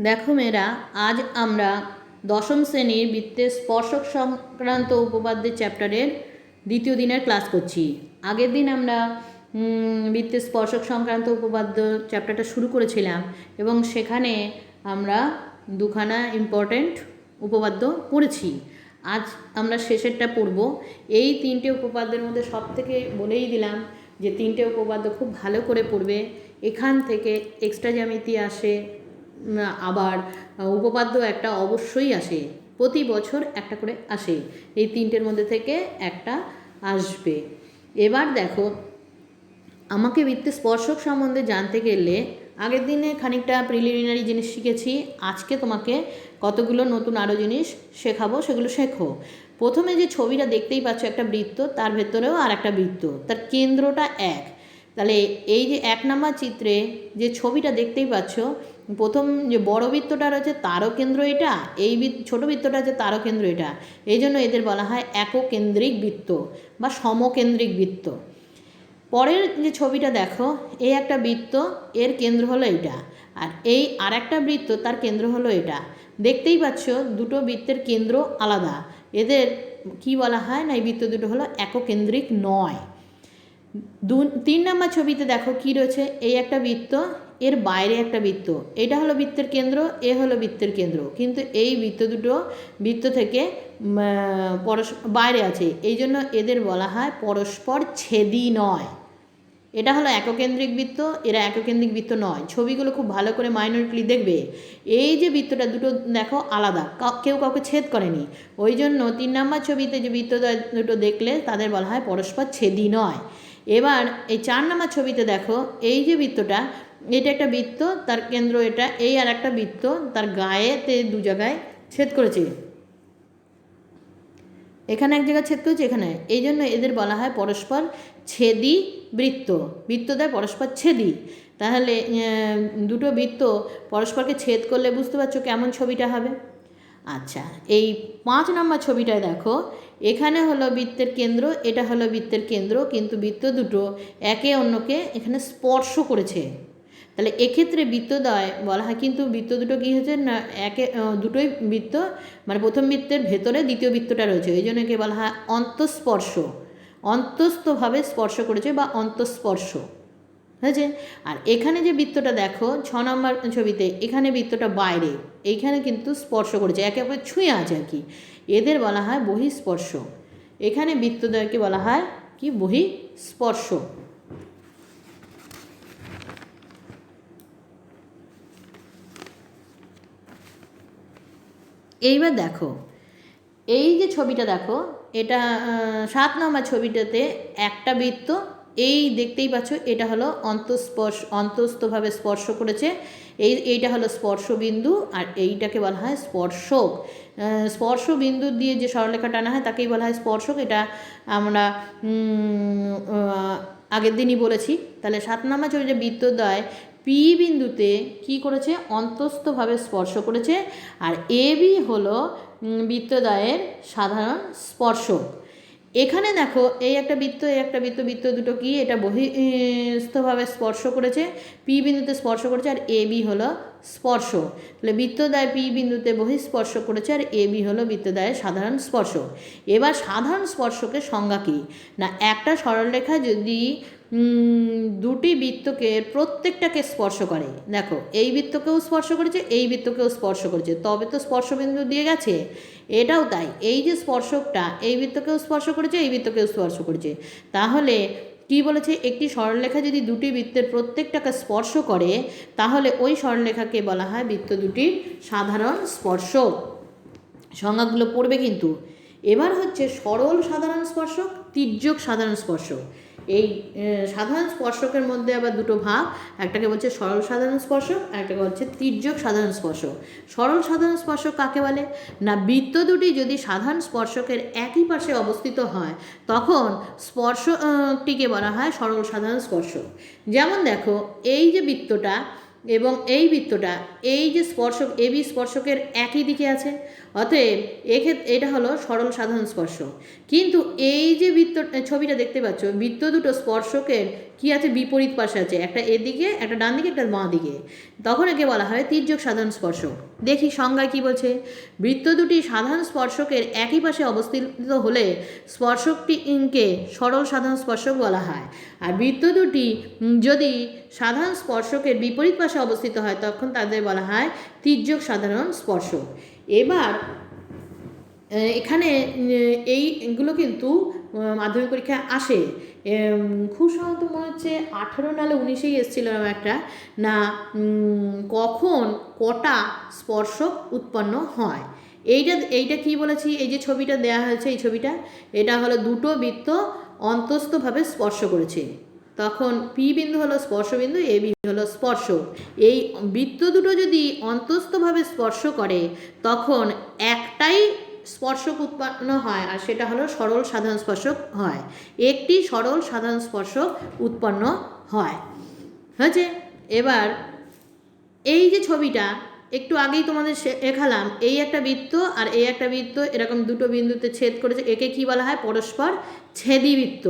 দেখো মেয়েরা, আজ আমরা দশম শ্রেণীর বৃত্তের স্পর্শক সংক্রান্ত উপপাদ্যের চ্যাপ্টারের দ্বিতীয় দিনের ক্লাস করছি। আগের দিন আমরা বৃত্তের স্পর্শক সংক্রান্ত উপপাদ্য চ্যাপ্টারটা শুরু করেছিলাম এবং সেখানে আমরা দুখানা ইম্পর্ট্যান্ট উপপাদ্য পড়েছি। আজ আমরা শেষেরটা পড়ব। এই তিনটে উপপাদ্যের মধ্যে সব থেকে বলেই দিলাম যে তিনটে উপপাদ্য খুব ভালো করে পড়বে। এখান থেকে এক্সট্রা জ্যামিতি আসে, আবার উপপাদ্য একটা অবশ্যই আসে, প্রতি বছর একটা করে আসে। এই তিনটের মধ্যে থেকে একটা আসবে। এবার দেখো, আমাকে বৃত্তের স্পর্শক সম্বন্ধে জানতে গেলে আগের দিনে খানিকটা প্রিলিমিনারি জিনিস শিখেছি, আজকে তোমাকে কতগুলো নতুন আরও জিনিস শেখাবো, সেগুলো শেখো। প্রথমে যে ছবিটা দেখতেই পাচ্ছ একটা বৃত্ত, তার ভেতরেও আর একটা বৃত্ত, তার কেন্দ্রটা এক। তাহলে এই যে 1 নম্বর চিত্রে যে ছবিটা দেখতেই পাচ্ছ, প্রথম যে বড় বৃত্তটা রয়েছে তারও কেন্দ্র এটা, এই ছোটো বৃত্তটা আছে তারও কেন্দ্র এটা। এই জন্য এদের বলা হয় এককেন্দ্রিক বৃত্ত বা সমকেন্দ্রিক বৃত্ত। পরের যে ছবিটা দেখো, এই একটা বৃত্ত, এর কেন্দ্র হলো এটা, আর এই আর একটা বৃত্ত, তার কেন্দ্র হলো এটা। দেখতেই পাচ্ছ দুটো বৃত্তের কেন্দ্র আলাদা। এদের কি বলা হয় না, এই বৃত্ত দুটো হলো এককেন্দ্রিক নয়। 3 নম্বর ছবিতে দেখো কি রয়েছে, এই একটা বৃত্ত, এর বাইরে একটা বৃত্ত, এটা হলো বৃত্তের কেন্দ্র, এ হলো বৃত্তের কেন্দ্র, কিন্তু এই বৃত্ত দুটো বৃত্ত থেকে বাইরে আছে, এই জন্য এদের বলা হয় পরস্পর ছেদি নয়। এটা হলো এককেন্দ্রিক বৃত্ত, এরা এককেন্দ্রিক বৃত্ত নয়। ছবিগুলো খুব ভালো করে মাইনরিটলি দেখবে। এই যে বৃত্তটা দুটো দেখো আলাদা, কেউ কাউকে ছেদ করেনি, ওই জন্য 3 নম্বর ছবিতে যে বৃত্ত দুটো দেখলে তাদের বলা হয় পরস্পর ছেদি নয়। এবার এই 4 নম্বর ছবিতে দেখো, এই যে বৃত্তটা, এটা একটা বৃত্ত, তার কেন্দ্র এটা, এই আর একটা বৃত্ত, তার গায়েতে দু জায়গায় ছেদ করেছে, এখানে এক জায়গায় ছেদ করেছে, এখানে, এই জন্য এদের বলা হয় পরস্পর ছেদি বৃত্ত। বৃত্তদ্বয় পরস্পর ছেদি। তাহলে দুটো বৃত্ত পরস্পরকে ছেদ করলে বুঝতে পারছো কেমন ছবিটা হবে। আচ্ছা, এই 5 নম্বর ছবিটায় দেখো, এখানে হলো বৃত্তের কেন্দ্র, এটা হলো বৃত্তের কেন্দ্র, কিন্তু বৃত্ত দুটো একে অন্যকে এখানে স্পর্শ করেছে। তাহলে এক্ষেত্রে বৃত্তদ্বয় বলা হয়, কিন্তু বৃত্ত দুটো কী হয়েছে না, দুটোই বৃত্ত, মানে প্রথম বৃত্তের ভেতরে দ্বিতীয় বৃত্তটা রয়েছে, এই জন্য একে বলা হয় অন্তঃস্পর্শ, অন্তস্থভাবে স্পর্শ করেছে বা অন্তঃস্পর্শ হয়েছে। আর এখানে যে বৃত্তটা দেখো 6 নম্বর ছবিতে, এখানে বৃত্তটা বাইরে, এইখানে কিন্তু স্পর্শ করেছে, একে অপরে ছুঁয়ে আছে আর কি, এদের বলা হয় বহিঃস্পর্শ। এখানে বৃত্তদ্বয়কে বলা হয় কি, বহিঃস্পর্শ। এইবার দেখো, এই যে ছবিটা দেখো, এটা 7 নম্বর ছবিটাতে একটা বৃত্ত, এই দেখতেই পাচ্ছ, এটা হলো অন্তস্থভাবে স্পর্শ করেছে, এইটা হলো স্পর্শবিন্দু, আর এইটাকে বলা হয় স্পর্শক। স্পর্শবিন্দু দিয়ে যে সরলরেখা টানা হয় তাকেই বলা হয় স্পর্শক। এটা আমরা আগের দিনই বলেছি। তাহলে 7 নম্বর ছবিতে বৃত্তদ্বয় পি বিন্দুতে কি করেছে, অন্তস্থভাবে স্পর্শ করেছে, আর এ বি হলো বৃত্তদ্বয়ের সাধারণ স্পর্শক। এখানে দেখো, এই একটা বৃত্ত, এই একটা বৃত্ত, বৃত্ত দুটো কি, এটা বহিস্থভাবে স্পর্শ করেছে, পি বিন্দুতে স্পর্শ করেছে, আর এ বি হলো স্পর্শ। তাহলে বৃত্তদ্বয় পি বিন্দুতে বহিঃস্পর্শ করেছে, আর এ বি হলো বৃত্তদ্বয়ের সাধারণ স্পর্শ। এবার সাধারণ স্পর্শকের সংজ্ঞা কী না, একটা সরলরেখা যদি দুটি বৃত্তকে প্রত্যেকটাকে স্পর্শ করে, দেখো এই বৃত্তকেও স্পর্শ করেছে, এই বৃত্তকেও স্পর্শ করেছে, তবে তো স্পর্শবিন্দু দিয়ে গেছে। এটাও তাই, এই যে স্পর্শকটা এই বৃত্তকেও স্পর্শ করেছে, এই বৃত্তকেও স্পর্শ করেছে। তাহলে কি বলেছে, একটি সরলরেখা যদি দুটি বৃত্তের প্রত্যেকটাকে স্পর্শ করে, তাহলে ওই সরলরেখাকে বলা হয় বৃত্ত দুটির সাধারণ স্পর্শক। সংজ্ঞাগুলো পড়বে কিন্তু। এবার হচ্ছে সরল সাধারণ স্পর্শক, তির্যক সাধারণ স্পর্শক। এই সাধারণ স্পর্শকের মধ্যে আবার দুটো ভাগ, একটাকে বলছে সরল সাধারণ স্পর্শক, আর একটাকে বলছে তির্যক সাধারণ স্পর্শক। সরল সাধারণ স্পর্শক কাকে বলে না, বৃত্ত দুটি যদি সাধারণ স্পর্শকের একই পাশে অবস্থিত হয়, তখন স্পর্শটিকে বলা হয় সরল সাধারণ স্পর্শক। যেমন দেখো, এই যে বৃত্তটা এবং এই বৃত্তটা, এই যে স্পর্শক এ বি স্পর্শকের একই দিকে আছে, অতএব এক্ষেত্রে এটা হলো সরল সাধারণ স্পর্শক। কিন্তু এই যে ছবিটা দেখতে পাচ্ছ, বৃত্ত দুটো স্পর্শকের কি আছে, বিপরীত পাশে আছে, একটা এদিকে একটা ডান দিকে একটা বাঁ দিকে, তখন একে বলা হয় তির্যক সাধারণ স্পর্শক। দেখি সংজ্ঞায় কি বলছে। বৃত্ত দুটি সাধারণ স্পর্শকের একই পাশে অবস্থিত হলে স্পর্শকটিকে সরল সাধারণ স্পর্শক বলা হয়। আর বৃত্ত দুটি যদি সাধারণ স্পর্শকের বিপরীত পাশে অবস্থিত হয় তখন তাদের বলা হয় তির্যক সাধারণ স্পর্শক। এবার এখানে এইগুলো কিন্তু মাধ্যমিক পরীক্ষায় আসে। খুব সম্ভবত মনে হচ্ছে 18 নাহলে 19-এই এসেছিল একটা, না কখন কটা স্পর্শক উৎপন্ন হয়। এইটা কি বলেছি, এই যে ছবিটা দেয়া হয়েছে, এই ছবিটা, এটা হলো দুটো বৃত্ত অন্তস্থভাবে স্পর্শ করেছে, তখন পি বিন্দু হলো স্পর্শবিন্দু, এ বি হলো স্পর্শক। এই বৃত্ত দুটো যদি অন্তস্থভাবে স্পর্শ করে তখন একটাই স্পর্শক উৎপন্ন হয়, আর সেটা হলো সরল সাধারণ স্পর্শক হয়। একটি সরল সাধারণ স্পর্শক উৎপন্ন হয়, হয়েছে। এবার এই যে ছবিটা একটু আগেই তোমাদের দেখালাম, এই একটা বৃত্ত আর এই একটা বৃত্ত এরকম দুটো বিন্দুতে ছেদ করেছে, একে কি বলা হয়, পরস্পর ছেদি বৃত্ত।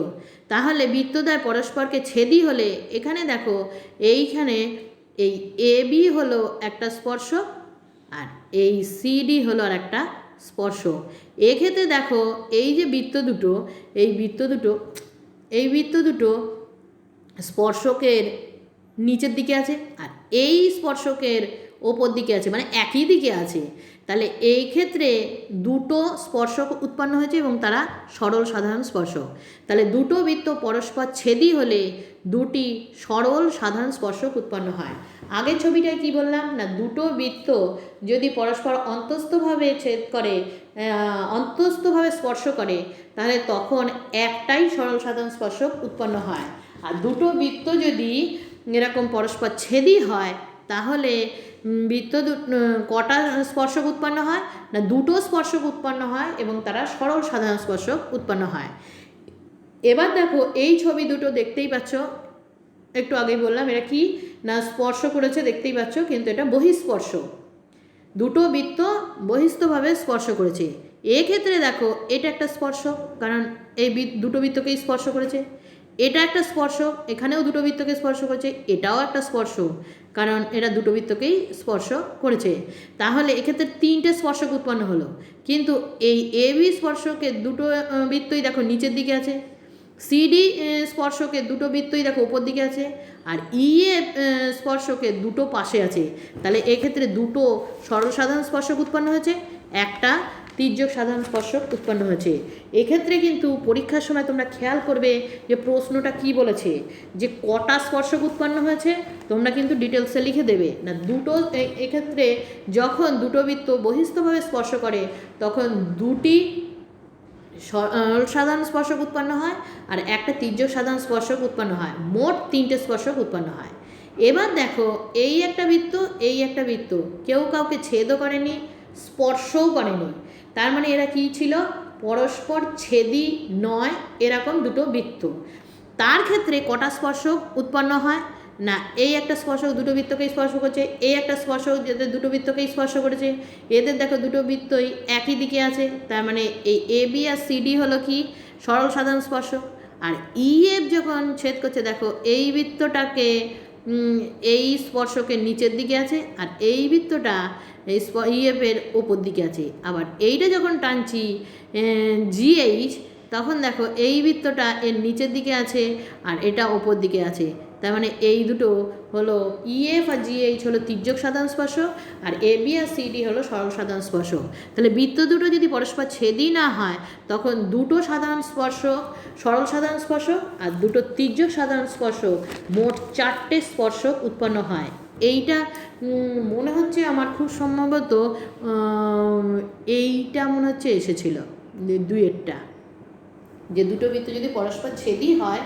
তাহলে বৃত্তদ্বয় পরস্পরকে ছেদি হলে এখানে দেখো এইখানে এই এ বি হলো একটা স্পর্শক আর এই সিডি হলো আর একটা স্পর্শক। এক্ষেত্রে দেখো এই যে বৃত্ত দুটো স্পর্শকের নিচের দিকে আছে আর এই স্পর্শকের ওপর দিকে আছে, মানে একই দিকে আছে। তাহলে এই ক্ষেত্রে দুটো স্পর্শক উৎপন্ন হয়েছে এবং তারা সরল সাধারণ স্পর্শক। তাহলে দুটো বৃত্ত পরস্পর ছেদি হলে দুটি সরল সাধারণ স্পর্শক উৎপন্ন হয়। আগের ছবিটায় কি বললাম না, দুটো বৃত্ত যদি পরস্পর অন্তস্থভাবে অন্তস্থভাবে স্পর্শ করে তাহলে তখন একটাই সরল সাধারণ স্পর্শক উৎপন্ন হয়। আর দুটো বৃত্ত যদি এরকম পরস্পর ছেদি হয় তাহলে বৃত্ত কটা স্পর্শক উৎপন্ন হয় না, দুটো স্পর্শক উৎপন্ন হয় এবং তারা সরল সাধারণ স্পর্শক উৎপন্ন হয়। এবার দেখো এই ছবি দুটো দেখতেই পাচ্ছ, একটু আগেই বললাম এরা কি না স্পর্শ করেছে, দেখতেই পাচ্ছ, কিন্তু এটা বহিঃস্পর্শ। দুটো বৃত্ত বহিস্থভাবে স্পর্শ করেছে। এক্ষেত্রে দেখো এটা একটা স্পর্শক, কারণ এই দুটো বৃত্তকেই স্পর্শ করেছে। এটা একটা স্পর্শক, এখানেও দুটো বৃত্তকে স্পর্শ করেছে, এটাও একটা স্পর্শ, কারণ এরা দুটো বৃত্তকেই স্পর্শ করেছে। তাহলে এক্ষেত্রে তিনটে স্পর্শক উৎপন্ন হলো, কিন্তু এই এ বি স্পর্শকের দুটো বৃত্তই দেখো নিচের দিকে আছে, সিডি স্পর্শকের দুটো বৃত্তই দেখো উপর দিকে আছে, আর ইএ স্পর্শকের দুটো পাশে আছে। তাহলে এক্ষেত্রে দুটো সরল সাধারণ স্পর্শক উৎপন্ন হয়েছে, একটা তির্যক সাধারণ স্পর্শক উৎপন্ন হয়েছে। এক্ষেত্রে কিন্তু পরীক্ষার সময় তোমরা খেয়াল করবে যে প্রশ্নটা কি বলেছে, যে কটা স্পর্শক উৎপন্ন হয়েছে, তোমরা কিন্তু ডিটেলসে লিখে দেবে না। দুটো এক্ষেত্রে যখন দুটো বৃত্ত বহিস্থভাবে স্পর্শ করে তখন দুটি সরল সাধারণ স্পর্শক উৎপন্ন হয় আর একটা তির্যক সাধারণ স্পর্শক উৎপন্ন হয়, মোট তিনটে স্পর্শক উৎপন্ন হয়। এবার দেখো এই একটা বৃত্ত কেউ কাউকে ছেদও করেনি, স্পর্শও করেনি, তার মানে এরা কি ছিল, পরস্পর ছেদি নয় এরকম দুটো বৃত্ত। তার ক্ষেত্রে কটা স্পর্শক উৎপন্ন হয় না, এই একটা স্পর্শক দুটো বৃত্তকেই স্পর্শ করছে, এই একটা স্পর্শক যাদের দুটো বৃত্তকেই স্পর্শ করেছে, এদের দেখো দুটো বৃত্তই একই দিকে আছে, তার মানে এই এ বি আর সিডি হলো কি সরল সাধারণ স্পর্শক। আর ইএফ যখন ছেদ করছে দেখো এই বৃত্তটাকে এই স্পর্শকের নিচের দিকে আছে আর এই বৃত্তটা এই ইএফের ওপর দিকে আছে। আবার এইটা যখন টানছি জিএইচ তখন দেখো এই বৃত্তটা এর নিচের দিকে আছে আর এটা ওপর দিকে আছে, তার মানে এই দুটো হলো ইএফ আর জিএইচ হলো তির্যক সাধারণ স্পর্শক আর এ বি আর সিডি হলো সরল সাধারণ স্পর্শক। তাহলে বৃত্ত দুটো যদি পরস্পর ছেদি না হয় তখন দুটো সাধারণ স্পর্শক সরল সাধারণ স্পর্শক আর দুটো তির্যক সাধারণ স্পর্শক, মোট চারটে স্পর্শক উৎপন্ন হয়। এইটা মনে হচ্ছে আমার খুব সম্ভবত এইটা মনে হচ্ছে এসেছিল দুইয়েরটা, যে দুটো বৃত্ত যদি পরস্পর ছেদি হয়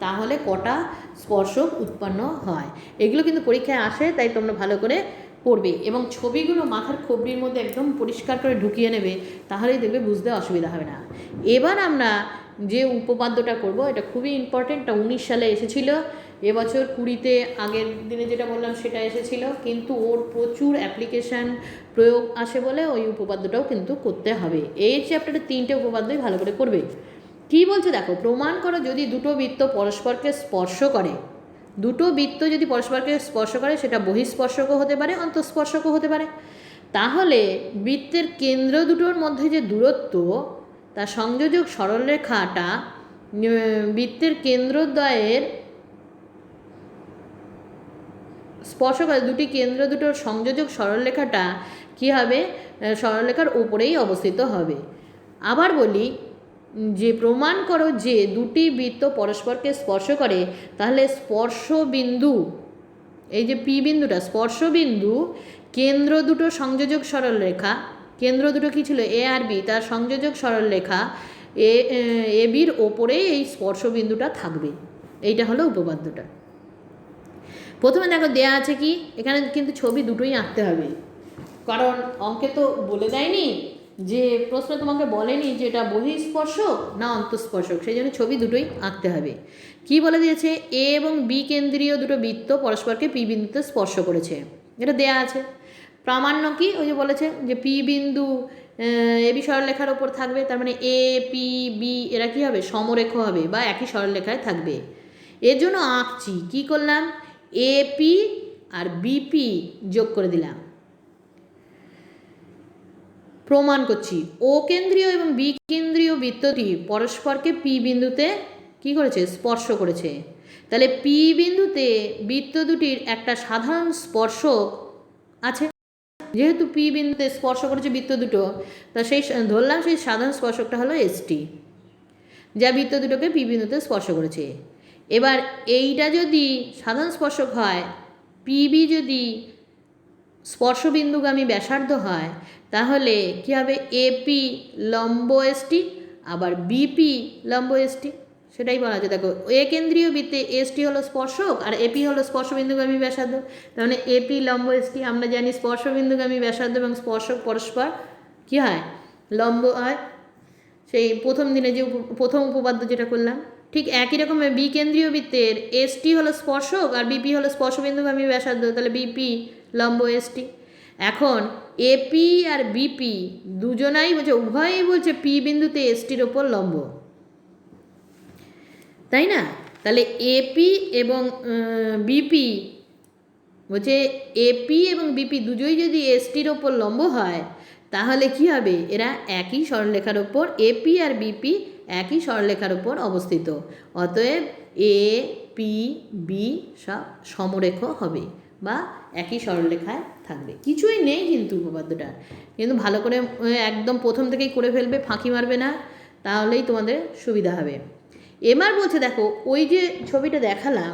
তাহলে কটা স্পর্শক উৎপন্ন হয়। এগুলো কিন্তু পরীক্ষায় আসে, তাই তোমরা ভালো করে পড়বে এবং ছবিগুলো মাথার খবরির মধ্যে একদম পরিষ্কার করে ঢুকিয়ে নেবে, তাহলেই দেখবে বুঝতে অসুবিধা হবে না। এবার আমরা যে উপপাদ্যটা করব এটা খুবই ইম্পর্টেন্ট, এটা 19 সালে এসেছিল, এবছর 20-তে আগের দিনে যেটা বললাম সেটা এসেছিল, কিন্তু ওর প্রচুর অ্যাপ্লিকেশান প্রয়োগ আসে বলে ওই উপপাদ্যটাও কিন্তু করতে হবে। এই চ্যাপ্টারে 3টে উপপাদ্যই ভালো করে করবে। কি বলছে দেখো, প্রমাণ করো যদি দুটো বৃত্ত পরস্পরকে স্পর্শ করে, দুটো বৃত্ত যদি পরস্পরকে স্পর্শ করে সেটা বহিঃস্পর্শকও হতে পারে অন্তঃস্পর্শকও হতে পারে। তাহলে বৃত্তের কেন্দ্র দুটোর মধ্যে যে দূরত্ব, তার সংযোজক সরলরেখাটা বৃত্তের কেন্দ্রদ্বয়ের স্পর্শ করে, দুটি কেন্দ্র দুটোর সংযোজক সরলরেখাটা কী হবে, সরলরেখার উপরেই অবস্থিত হবে। আবার বলি যে প্রমাণ করো যে দুটি বৃত্ত পরস্পরকে স্পর্শ করে, তাহলে স্পর্শবিন্দু, এই যে পি বিন্দুটা স্পর্শবিন্দু, কেন্দ্র দুটো সংযোজক সরলরেখা, কেন্দ্র দুটো কী ছিল এ আর বি, তার সংযোজক সরলরেখা এ বির ওপরেই এই স্পর্শবিন্দুটা থাকবে। এইটা হলো উপপাদ্যটা। প্রথমে দেখো দেয়া আছে কি, এখানে কিন্তু ছবি দুটোই আঁকতে হবে, কারণ অঙ্কে তো বলে দেয়নি যে, প্রশ্ন তোমাকে বলেনি যে এটা বহিঃস্পর্শক না অন্তঃস্পর্শক, সেই জন্য ছবি দুটোই আঁকতে হবে। কি বলে দিয়েছে, এ এবং বি কেন্দ্রীয় দুটো বৃত্ত পরস্পরকে পি বিন্দুতে স্পর্শ করেছে, এটা দেয়া আছে। প্রামাণ্য কি, ওই যে বলেছে যে পি বিন্দু এ বি সরলরেখার ওপর থাকবে, তার মানে এ পি বি এরা কী হবে, সমরেখ হবে বা একই সরলরেখায় থাকবে। এর জন্য আঁকছি, কি করলাম, এপি আর বিপি যোগ করে দিলাম। প্রমাণ করছি ও কেন্দ্রীয় এবং বি কেন্দ্রীয় বৃত্তটি পরস্পরকে পি বিন্দুতে কি করেছে, স্পর্শ করেছে। তাহলে পি বিন্দুতে বৃত্ত দুটির একটা সাধারণ স্পর্শক আছে, যেহেতু পি বিন্দুতে স্পর্শ করেছে বৃত্ত দুটো, তা সেই ধরলাম সেই সাধারণ স্পর্শকটা হলো এসটি, যা বৃত্ত দুটোকে পি বিন্দুতে স্পর্শ করেছে। এবার এইটা যদি সাধারণ স্পর্শক হয়, পিবি যদি স্পর্শবিন্দুগামী ব্যাসার্ধ হয়, তাহলে কী হবে, এপি লম্ব এসটি আবার বিপি লম্ব এসটি, সেটাই বলা আছে। দেখো এ কেন্দ্রীয় বৃত্তে এসটি হলো স্পর্শক আর এপি হলো স্পর্শবিন্দুগামী ব্যাসার্ধ, তার মানে এপি লম্ব এসটি। আমরা জানি স্পর্শবিন্দুগামী ব্যাসার্ধ এবং স্পর্শক পরস্পর কী হয়, লম্ব হয়। সেই প্রথম দিনে যে প্রথম উপপাদ্য যেটা করলাম, ঠিক একই রকম বি কেন্দ্রীয় বৃত্তের এসটি হলো স্পর্শক আর বিপি হলো স্পর্শবিন্দুগামী ব্যাসার্ধ, তাহলে বিপি লম্ব এসটি। এখন এপি আর বিপি দুজনাই বলছে, উভয়ই বলছে পি বিন্দুতে এসটির ওপর লম্ব, তাই না? তাহলে এপি এবং বিপি বলছে, এপি এবং বিপি দুজোই যদি এসটির ওপর লম্ব হয়, তাহলে কি হবে, এরা একই সরলরেখার ওপর, এপি আর বিপি একই সরলরেখার ওপর অবস্থিত। অতএব এ পি বি সব সমরেখ হবে বা একই সরলরেখায় থাকবে। কিছুই নেই কিন্তু উপপাদ্যটা, কিন্তু ভালো করে একদম প্রথম থেকেই করে ফেলবে, ফাঁকি মারবে না, তাহলেই তোমাদের সুবিধা হবে। এবার বলছে দেখো, ওই যে ছবিটা দেখালাম,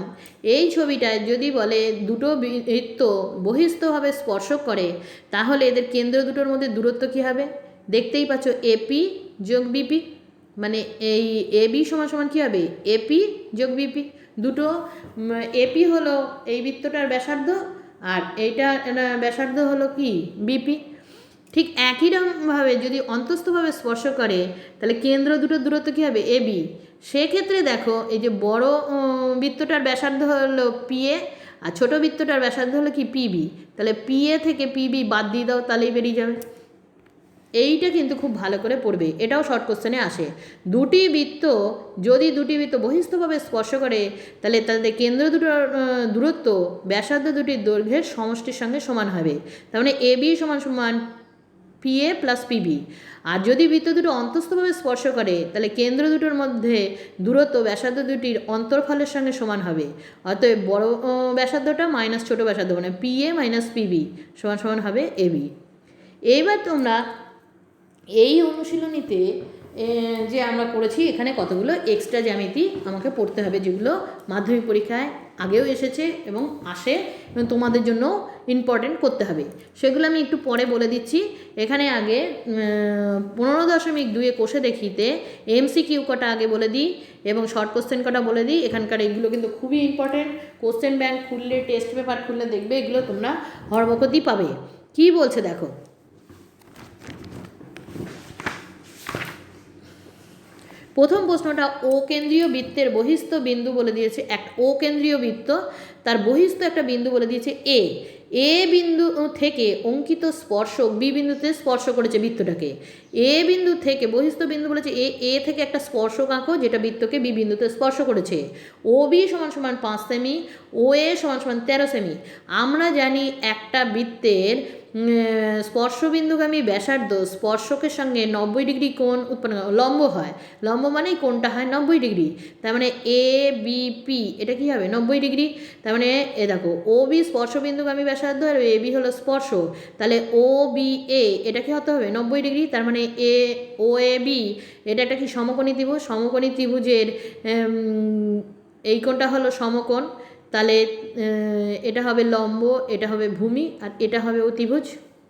এই ছবিটায় যদি বলে দুটো বৃত্ত বহিস্থভাবে স্পর্শ করে, তাহলে এদের কেন্দ্র দুটোর মধ্যে দূরত্ব কী হবে, দেখতেই পাচ্ছ এপি যোগ বিপি, মানে এই এবি সমান সমান কী হবে, এপি যোগ বিপি। দুটো এপি হলো এই বৃত্তটার ব্যাসার্ধ আর এইটা ব্যাসার্ধ হলো কি বিপি। ঠিক একই রকমভাবে যদি অন্তস্থভাবে স্পর্শ করে, তাহলে কেন্দ্র দুটোর দূরত্ব কী হবে, এবি। সেক্ষেত্রে দেখো এই যে বড় বৃত্তটার ব্যাসার্ধ হলো পিএ আর ছোটো বৃত্তটার ব্যাসার্ধ হলো কি পিবি, তাহলে পিএ থেকে পিবি বাদ দিয়ে দাও, তাহলেই বেরিয়ে যাবে। এইটা কিন্তু খুব ভালো করে পড়বে, এটাও শর্ট কোশ্চেনে আসে। দুটি বৃত্ত যদি দুটি বৃত্ত বহিস্থভাবে স্পর্শ করে, তাহলে তাদের কেন্দ্র দুটোর দূরত্ব ব্যাসার্ধ দুটির দৈর্ঘ্যের সমষ্টির সঙ্গে সমান হবে, তার মানে এবি সমান সমান পিএ প্লাস পিবি। আর যদি বৃত্ত দুটো অন্তস্থভাবে স্পর্শ করে, তাহলে কেন্দ্র দুটোর মধ্যে দূরত্ব ব্যাসার্ধ দুটির অন্তর্ফলের সঙ্গে সমান হবে। অতএব বড় ব্যাসার্ধটা মাইনাস ছোটো ব্যাসার্ধ, মানে পিএ মাইনাস পিবি সমান সমান হবে এবি। এইবার তোমরা এই অনুশীলনীতে যে আমরা করেছি, এখানে কতগুলো এক্সট্রা জ্যামিতি আমাকে পড়তে হবে, যেগুলো মাধ্যমিক পরীক্ষায় আগেও এসেছে এবং আসে এবং তোমাদের জন্য ইম্পর্টেন্ট করতে হবে, সেগুলো আমি একটু পরে বলে দিচ্ছি। এখানে আগে 15.2 কোষে দেখিতে এমসিকিউ কটা আগে বলে দিই এবং শর্ট কোশ্চেন কটা বলে দিই। এখানকার এগুলো কিন্তু খুবই ইম্পর্টেন্ট, কোশ্চেন ব্যাংক খুললে, টেস্ট পেপার খুললে দেখবে এগুলো তোমরা হরবকতি পাবে। কি বলছে দেখো, প্রথম প্রশ্নটা ও কেন্দ্রীয় বৃত্তের বহিস্থ বিন্দু বলে দিয়েছে, এক ও কেন্দ্রীয় বৃত্ত, তার বহিস্থ একটা বিন্দু বলে দিয়েছে এ। এ বিন্দু থেকে অঙ্কিত স্পর্শক বি বিন্দুতে স্পর্শ করেছে বৃত্তটাকে। এ বিন্দু থেকে বহিস্থ বিন্দু বলেছে এ থেকে একটা স্পর্শক আঁকো যেটা বৃত্তকে বি বিন্দুতে স্পর্শ করেছে। ও বি সমান সমান 5 সেমি, ও এ সমান সমান 13 সেমি। আমরা জানি একটা বৃত্তের স্পর্শবিন্দুগামী ব্যাসার্ধ স্পর্শকের সঙ্গে 90 ডিগ্রি কোণ উৎপন্ন লম্ব হয়। লম্ব মানেই কোণটা হয় 90 ডিগ্রি। তার মানে এ বি পি এটা কী হবে 90 ডিগ্রি। তার মানে এ দেখো ও বি স্পর্শবিন্দুগামী ব্যাসার্ধ আর এ বি হলো স্পর্শ, তাহলে ও বি এ এটা কি হতে হবে 90 ডিগ্রি। তার মানে এ ও এ বি এটা একটা কি সমকোণী ত্রিভুজ। সমকোণী ত্রিভুজের এই কোণটা হলো সমকোণ, তাহলে এটা হবে লম্ব, এটা হবে ভূমি, আর এটা হবে অতিভুজ,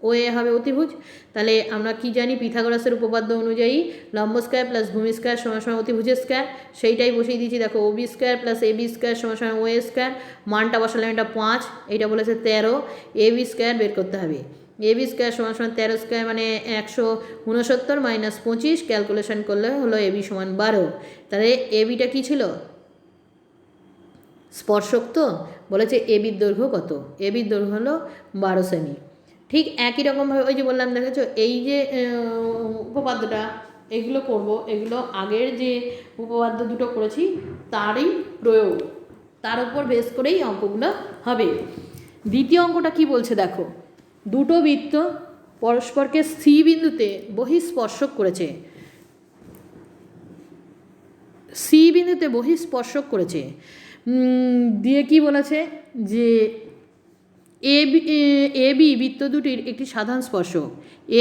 ও এ হবে অতিভুজ। তাহলে আমরা কি জানি পিথাগোরাসের উপপাদ্য অনুযায়ী লম্ব স্কয়ার প্লাস ভূমি স্কয়ার সমান সমান অতিভুজের স্কয়ার, সেইটাই বসিয়ে দিয়েছি। দেখো ও B square plus A B square সমান সমান ও এ স্কয়ার, মানটা বসালাম এটা 5, এইটা বলেছে 13, এ বি স্কয়ার বের করতে হবে। এ বি স্কয়ার সমান সমান 13 স্কয়ার মানে 169 মাইনাস 25, ক্যালকুলেশন করলে হলো এ বি সমান 12। তাহলে এ বিটা কী ছিল স্পর্শক, তো বলেছে এ বির দৈর্ঘ্য কত, এ বির দৈর্ঘ্য হলো 12 সেমি। ঠিক একই রকমভাবে ওই যে বললাম দেখেছো এই যে উপপাদ্যটা এগুলো করব, এগুলো আগের যে উপপাদ্য দুটো করেছি তারই প্রয়োগ, তার উপর বেস করেই অঙ্কগুলো হবে। দ্বিতীয় অঙ্কটা কি বলছে দেখো, দুটো বৃত্ত পরস্পরকে সি বিন্দুতে বহিঃস্পর্শক করেছে, সি বিন্দুতে বহিঃস্পর্শক করেছে দিয়ে কি বলেছে যে এ বি বৃত্ত দুটির একটি সাধারণ স্পর্শক।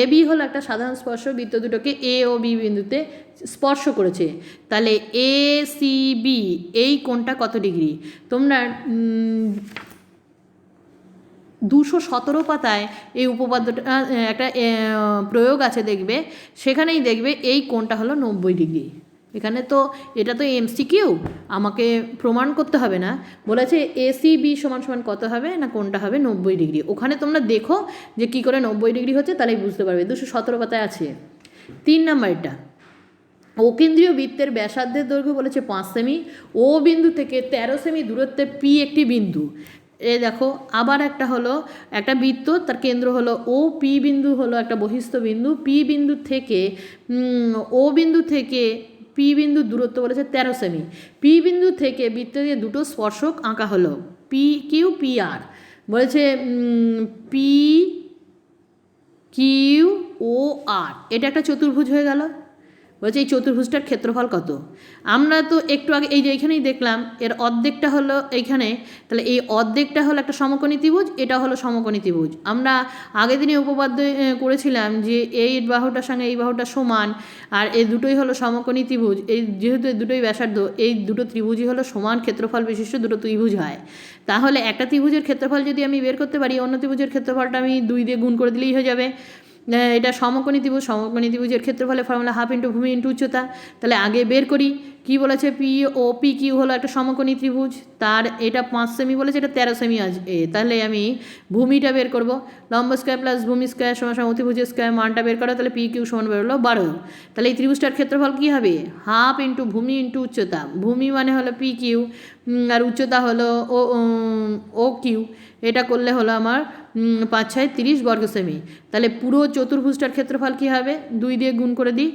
এ বি হলো একটা সাধারণ স্পর্শক, বৃত্ত দুটোকে এ ও বি বিন্দুতে স্পর্শ করেছে। তাহলে এ সি বি এই কোণটা কত ডিগ্রি। তোমরা 217 পাতায় এই উপপাদ্যটা একটা প্রয়োগ আছে দেখবে, সেখানেই দেখবে এই কোণটা হলো 90 ডিগ্রি। এখানে তো এটা তো এমসিকিউ, আমাকে প্রমাণ করতে হবে না, বলেছে এসিবি সমান সমান কত হবে না কোণটা হবে 90 ডিগ্রি। ওখানে তোমরা দেখো যে কী করে 90 ডিগ্রি হচ্ছে, তাহলেই বুঝতে পারবে। 217 পাতায় আছে। 3 নাম্বারটা অকেন্দ্রীয় বৃত্তের ব্যাসার্ধের দৈর্ঘ্য বলেছে 5 সেমি, ও বিন্দু থেকে 13 সেমি দূরত্বে পি একটি বিন্দু। এ দেখো আবার একটা হলো একটা বৃত্ত, তার কেন্দ্র হলো ও, পি বিন্দু হলো একটা বহিস্থ বিন্দু, পি বিন্দু থেকে ও বিন্দু থেকে পি বিন্দু দূরত্ব বলেছে 13 সেমি। পি বিন্দু থেকে বৃত্ত দিয়ে দুটো স্পর্শক আঁকা হলো পি কিউ পি আর, বলেছে পি কিউ ও আর এটা একটা চতুর্ভুজ হয়ে গেল। বলছে এই চতুর্ভুজটার ক্ষেত্রফল কত। আমরা তো একটু আগে এই যে এইখানেই দেখলাম এর অর্ধেকটা হলো এইখানে, তাহলে এই অর্ধেকটা হলো একটা সমকোণী ত্রিভুজ, এটা হলো সমকোণী ত্রিভুজ। আমরা আগের দিনে উপপাদ্য করেছিলাম যে এই বাহুটার সঙ্গে এই বাহুটা সমান, আর এই দুটোই হলো সমকোণী ত্রিভুজ। এই যেহেতু দুটোই ব্যাসার্ধ, এই দুটো ত্রিভুজই হলো সমান ক্ষেত্রফল বিশিষ্ট দুটো ত্রিভুজ হয়। তাহলে একটা ত্রিভুজের ক্ষেত্রফল যদি আমি বের করতে পারি, অন্য ত্রিভুজের ক্ষেত্রফলটা আমি 2 দিয়ে গুণ করে দিলেই হয়ে যাবে। এটা সমকোণী ত্রিভুজ, সমকোণী ত্রিভুজের ক্ষেত্রফলের ফর্মুলা হাফ ইন্টু ভূমি ইন্টু উচ্চতা। তাহলে আগে বের করি কি বলেছে, পি ও পি কিউ হলো একটা সমকোণী ত্রিভুজ, তার এটা 5 সেমি বলেছে, এটা 13 সেমি আছে। তাহলে আমি ভূমিটা বের করব, লম্ব স্কয়ার প্লাস ভূমি স্কয়ার সমান সমান অতিভুজের স্কয়ার, মানটা বের করা, তাহলে পি কিউ সমান বেরোলো 12। তাহলে এই ত্রিভুজটার ক্ষেত্রফল কী হবে, হাফ ইন্টু ভূমি ইন্টু উচ্চতা। ভূমি মানে হলো পি কিউ আর উচ্চতা হলো ও কিউ, এটা করলে হলো আমার 5 6 30 বর্গ সেমি। তাহলে পুরো চতুর্ভুজটার ক্ষেত্রফল কী হবে, 2 দিয়ে গুণ করে দিই,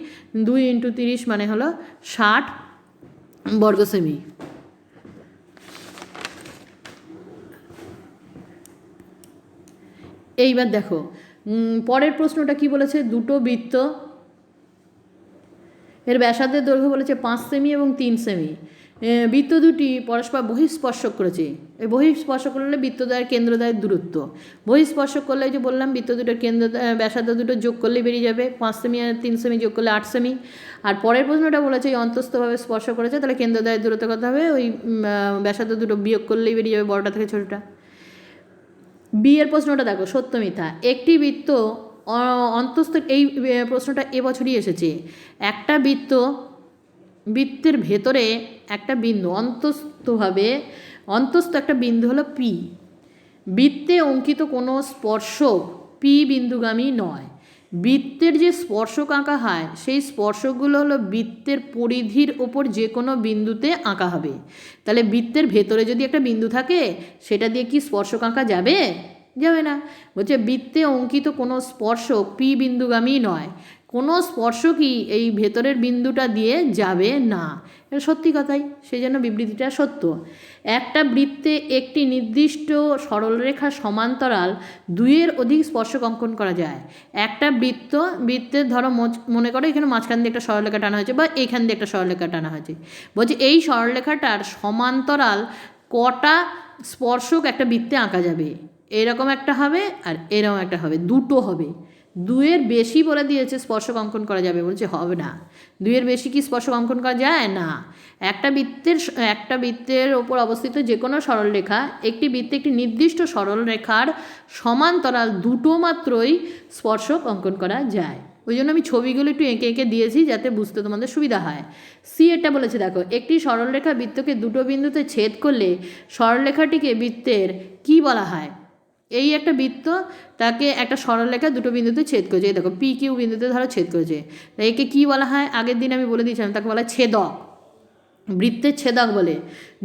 2 ইন্টু 30 মানে হলো 60 বর্গ সেমি। এইবার দেখো পরের প্রশ্নটা কি বলেছে, দুটো বৃত্ত এর ব্যাসার্ধের দৈর্ঘ্য বলেছে 5 সেমি এবং 3 সেমি। বৃত্ত দুটি পরস্পর বহিঃস্পর্শক করেছে। এই বহিঃস্পর্শক করলে বৃত্তদ্বয়ের কেন্দ্রদ্বয়ের দূরত্ব, বহিঃস্পর্শক করলে যে বললাম বৃত্ত দুটোর কেন্দ্র ব্যাসার্ধ দুটো যোগ করলেই বেরিয়ে যাবে, 5 সেমি আর 3 সেমি যোগ করলে 8 সেমি। আর পরের প্রশ্নটা বলেছে এই অন্তস্থভাবে স্পর্শ করেছে, তাহলে কেন্দ্রদ্বয়ের দূরত্ব কত হবে, ওই ব্যাসার্ধ দুটো বিয়োগ করলেই বেরিয়ে যাবে বড়টা থেকে ছোটোটা। বি এর প্রশ্নটা দেখো সত্য মিথ্যা। একটি বৃত্ত অন্তস্থ, এই প্রশ্নটা এবছরই এসেছে। একটা বৃত্তের ভেতরে একটা বিন্দু অন্তস্থ একটা বিন্দু হলো পি। বৃত্তে অঙ্কিত কোনো স্পর্শক পি বিন্দুগামী নয়। বৃত্তের যে স্পর্শক আঁকা হয় সেই স্পর্শকগুলো হলো বৃত্তের পরিধির ওপর যে কোনো বিন্দুতে আঁকা হবে। তাহলে বৃত্তের ভেতরে যদি একটা বিন্দু থাকে সেটা দিয়ে কি স্পর্শক আঁকা যাবে, যাবে না। বলছে বৃত্তে অঙ্কিত কোনো স্পর্শক পি বিন্দুগামী নয়, কোনো স্পর্শকই এই ভেতরের বিন্দুটা দিয়ে যাবে না। এটা সত্যি কথাই, সেই জন্য বিবৃতিটা সত্য। একটা বৃত্তে একটি নির্দিষ্ট সরলরেখা সমান্তরাল দুইয়ের অধিক স্পর্শক অঙ্কন করা যায়। একটা বৃত্তের ধরো মনে করো এখানে মাঝখান দিয়ে একটা সরলরেখা টানা হয়েছে বা এইখান দিয়ে একটা সরলরেখা টানা হয়েছে। বলছে এই সরলরেখাটার সমান্তরাল কটা স্পর্শক একটা বৃত্তে আঁকা যাবে? এরকম একটা হবে আর এরকম একটা হবে, দুটো হবে। দুইয়ের বেশি বলে দিয়েছে স্পর্শক অঙ্কন করা যাবে, বলছে হবে না। দুইয়ের বেশি কি স্পর্শক অঙ্কন করা যায় না? একটা বৃত্তের ওপর অবস্থিত যে কোনো সরলরেখা, একটি বৃত্তে একটি নির্দিষ্ট সরলরেখার সমান্তরাল দুটো মাত্রই স্পর্শক অঙ্কন করা যায়। ওই জন্য আমি ছবিগুলো একটু এঁকে এঁকে দিয়েছি যাতে বুঝতে তোমাদের সুবিধা হয়। সি এটা বলেছে দেখো, একটি সরলরেখা বৃত্তকে দুটো বিন্দুতে ছেদ করলে সরলরেখাটিকে বৃত্তের কি বলা হয়? এই একটা বৃত্ত, তাকে একটা সরলরেখা দুটো বিন্দুতে ছেদ করেছে, এই দেখো পি কিউ বিন্দুতে ধরো ছেদ করেছে, তাই একে কী বলা হয়? আগের দিন আমি বলে দিয়েছিলাম, তাকে বলা হয় ছেদক, বৃত্তের ছেদক বলে।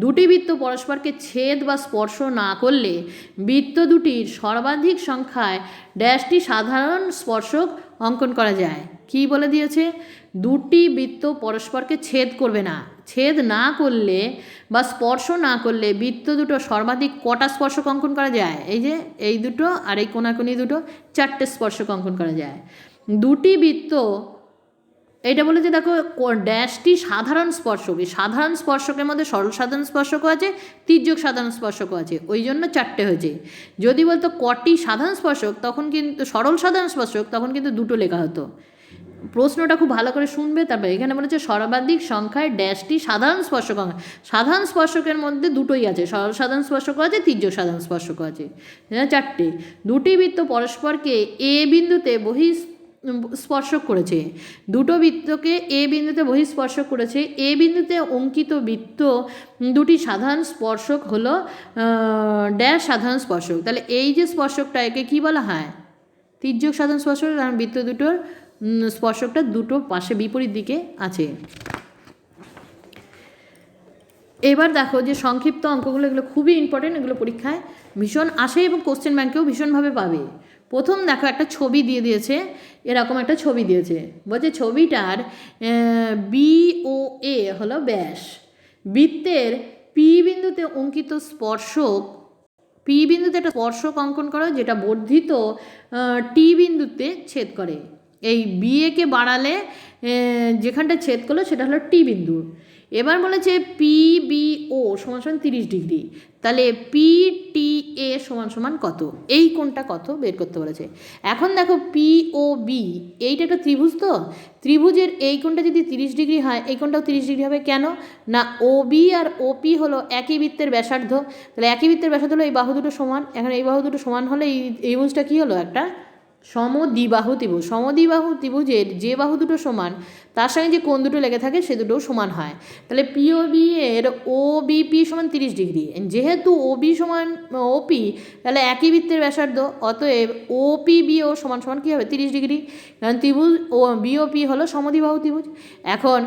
দুটি বৃত্ত পরস্পরকে ছেদ বা স্পর্শ না করলে বৃত্ত দুটির সর্বাধিক সংখ্যায় ড্যাশটি সাধারণ স্পর্শক অঙ্কন করা যায়। কি বলে দিয়েছে? দুটি বৃত্ত পরস্পরকে ছেদ করবে না, ছেদ না করলে বা স্পর্শ না করলে বৃত্ত দুটো সর্বাধিক কটা স্পর্শক অঙ্কন করা যায়? এই যে এই দুটো আর এই কোনাকুনি দুটো, চারটে স্পর্শক অঙ্কন করা যায়। দুটি বৃত্ত, এটা বলেছে দেখো ড্যাশটি সাধারণ স্পর্শক, এই সাধারণ স্পর্শকের মধ্যে সরল সাধারণ স্পর্শকও আছে, তির্যক সাধারণ স্পর্শকও আছে, ওই জন্য চারটে হয়েছে। যদি বলতো কটি সাধারণ স্পর্শক, তখন কিন্তু সরল সাধারণ স্পর্শক, তখন কিন্তু দুটো লেখা হতো। প্রশ্নটা খুব ভালো করে শুনবে। তারপরে এখানে বলেছে সর্বাধিক সংখ্যায় ড্যাশটি সাধারণ স্পর্শক, সাধারণ স্পর্শকের মধ্যে দুটোই আছে, সরল সাধারণ স্পর্শকও আছে, তির্যক সাধারণ স্পর্শকও আছে, চারটে। দুটি বৃত্ত পরস্পরকে এ বিন্দুতে স্পর্শক করেছে, দুটো বৃত্তকে এ বিন্দুতে বহিঃস্পর্শক করেছে। এ বিন্দুতে অঙ্কিত বৃত্ত দুটি সাধারণ স্পর্শক হলো ড্যাশ সাধারণ স্পর্শক। তাহলে এই যে স্পর্শকটা, একে কী বলা হয়? তির্যক সাধারণ স্পর্শক, কারণ বৃত্ত দুটোর স্পর্শকটা দুটো পাশে বিপরীত দিকে আছে। এবার দেখো যে সংক্ষিপ্ত অঙ্কগুলো, এগুলো খুবই ইম্পর্টেন্ট, এগুলো পরীক্ষায় ভীষণ আসে এবং কোশ্চেন ব্যাংকেও ভীষণভাবে পাবে। প্রথম দেখো একটা ছবি দিয়ে দিয়েছে, এরকম একটা ছবি দিয়েছে, বলছে ছবিটার BOA হলো ব্যাস। বৃত্তের পি বিন্দুতে অঙ্কিত স্পর্শক, পি বিন্দুতে একটা স্পর্শক অঙ্কন করো যেটা বর্ধিত টি বিন্দুতে ছেদ করে। এই বিএকে বাড়ালে যেখানটা ছেদ করলো সেটা হলো টি বিন্দু। এবার বলেছে PBO সমান সমান 30 ডিগ্রি, তাহলে PTA সমান সমান কত? এই কোণটা কত বের করতে বলেছে। এখন দেখো POB এইটা একটা ত্রিভুজ, তো ত্রিভুজের এই কোণটা যদি 30 ডিগ্রি হয়, এই কোণটাও 30 ডিগ্রি হবে। কেন না? OB আর OP হলো একই বৃত্তের ব্যাসার্ধ, তাহলে একই বৃত্তের ব্যাসার্ধ হলো এই বাহু দুটো সমান। এখন এই বাহু দুটো সমান হলে এই ত্রিভুজটা কী হলো? একটা সমদ্বিবাহু ত্রিভুজ। সমদ্বিবাহু ত্রিভুজের যে বাহু দুটো সমান তার সঙ্গে যে কোণ দুটো লেগে থাকে সে দুটোও সমান হয়। তাহলে POB এর OBP সমান 30 ডিগ্রি। যেহেতু OB সমান OP, তাহলে একই বৃত্তের ব্যাসার্ধ, অতএব OPBO সমান সমান কী হবে? 30 ডিগ্রি, কারণ ত্রিভুজ ও BOP হলো সমদ্বিবাহু ত্রিভুজ। এখন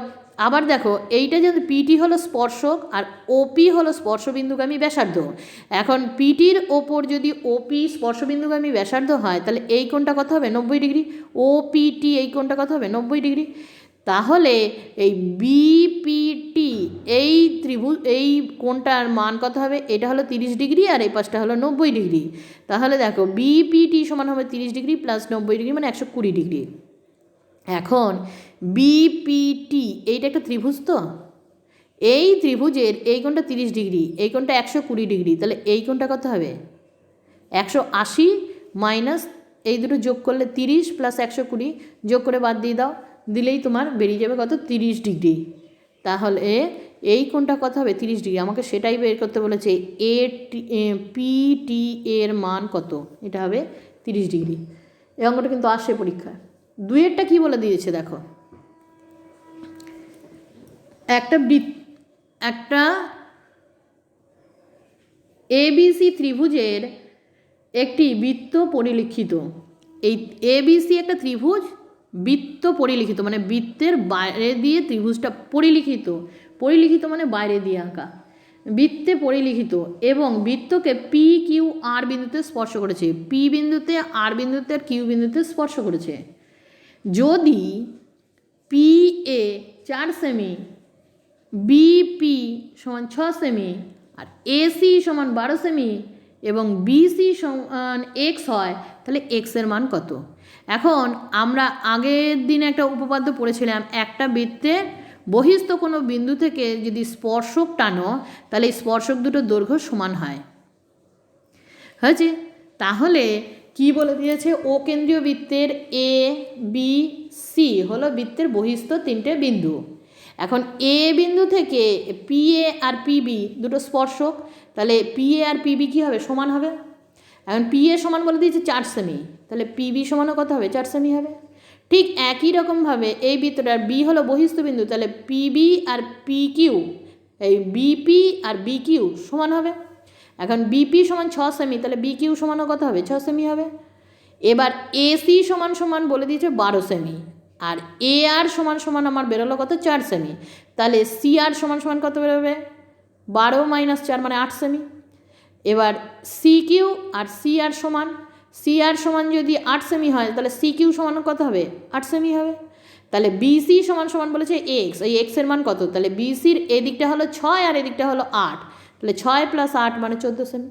আবার দেখো এইটা যেহেতু PT হলো স্পর্শক আর OP হলো স্পর্শবিন্দুগামী ব্যাসার্ধ। এখন PTর ওপর যদি OP স্পর্শবিন্দুগামী ব্যাসার্ধ হয়, তাহলে এই কোণটা কত হবে? 90 ডিগ্রি। OPT এই কোণটা কত হবে? 90 ডিগ্রি। তাহলে এই BPT এই ত্রিভুজ এই কোণটার মান কত হবে? এটা হলো 30 ডিগ্রি আর এই পাশটা হলো 90 ডিগ্রি। তাহলে দেখো BPT সমান হবে 30 ডিগ্রি প্লাস 90 ডিগ্রি মানে 120 ডিগ্রি। এখন BPT এইটা একটা ত্রিভুজ, তো এই ত্রিভুজের এই কোণটা 30 ডিগ্রি, এই কোণটা 120 ডিগ্রি, তাহলে এই কোণটা কত হবে? 180 মাইনাস এই দুটো যোগ করলে 30 প্লাস 120 যোগ করে বাদ দিয়ে দাও, দিলেই তোমার বেরিয়ে যাবে কত? 30 ডিগ্রি। তাহলে এই কোণটা কত হবে? 30 ডিগ্রি। আমাকে সেটাই বের করতে বলেছে, PT এর মান কত? এটা হবে 30 ডিগ্রি। এই অঙ্কটা কিন্তু আসে পরীক্ষায়। দুইয়েরটা কি বলে দিয়েছে দেখো, একটা ABC ত্রিভুজের একটি বৃত্ত পরিলিখিত। এই ABC একটা ত্রিভুজ, বৃত্ত পরিলিখিত মানে বৃত্তের বাইরে দিয়ে ত্রিভুজটা পরিলিখিত, পরিলিখিত মানে বাইরে দিয়ে আঁকা। বৃত্তে পরিলিখিত এবং বৃত্তকে পি কিউ আর বিন্দুতে স্পর্শ করেছে, পি বিন্দুতে, আর বিন্দুতে আর কিউ বিন্দুতে স্পর্শ করেছে। যদি পি এ 4 সেমি, বিপি সমান 6 সেমি আর এসি সমান 12 সেমি এবং বিসি সমান এক্স হয়, তাহলে এক্সের মান কত? এখন আমরা আগের দিন একটা উপপাদ্য পড়েছিলাম, একটা বৃত্তের বহিস্থ কোনো বিন্দু থেকে যদি স্পর্শক টানো তাহলে এই স্পর্শক দুটো দৈর্ঘ্য সমান হয়। হয়েছে? তাহলে কি বলে দিয়েছে, ও কেন্দ্রীয় বৃত্তের এ বি সি হলো বৃত্তের বহিস্থ 3টে বিন্দু। এখন এ বিন্দু থেকে পি এ আর পিবি দুটো স্পর্শক, তাহলে পি এ আর পিবি কী হবে? সমান হবে। এখন পি এ সমান বলে দিয়েছে 4 সেমি, তাহলে পিবি সমানও কত হবে? 4 সেমি হবে। ঠিক একই রকমভাবে এই বৃত্তটার বি হলো বহিস্থ বিন্দু, তাহলে পিবি আর পি কিউ, এই বিপি আর বি কিউ সমান হবে। এখন বিপি সমান 6 সেমি, তাহলে বি কিউ সমানও কত হবে? 6 সেমি হবে। এবার এসি সমান সমান বলে দিয়েছে 12 সেমি আর এ আর সমান সমান আমার বেরোলো কত? 4 সেমি, তাহলে সি আর সমান সমান কত বেরোবে? 12 - 4 মানে 8 সেমি। এবার সি কিউ আর সি আর সমান, সি আর সমান যদি 8 সেমি হয় তাহলে সি কিউ সমান কত হবে? 8 সেমি হবে। তাহলে বিসি সমান সমান বলেছে এক্স, এই এক্সের মান কত? তাহলে বিসির এদিকটা হলো 6 আর এদিকটা হলো 8, তাহলে 6 + 8 মানে 14 সেমি।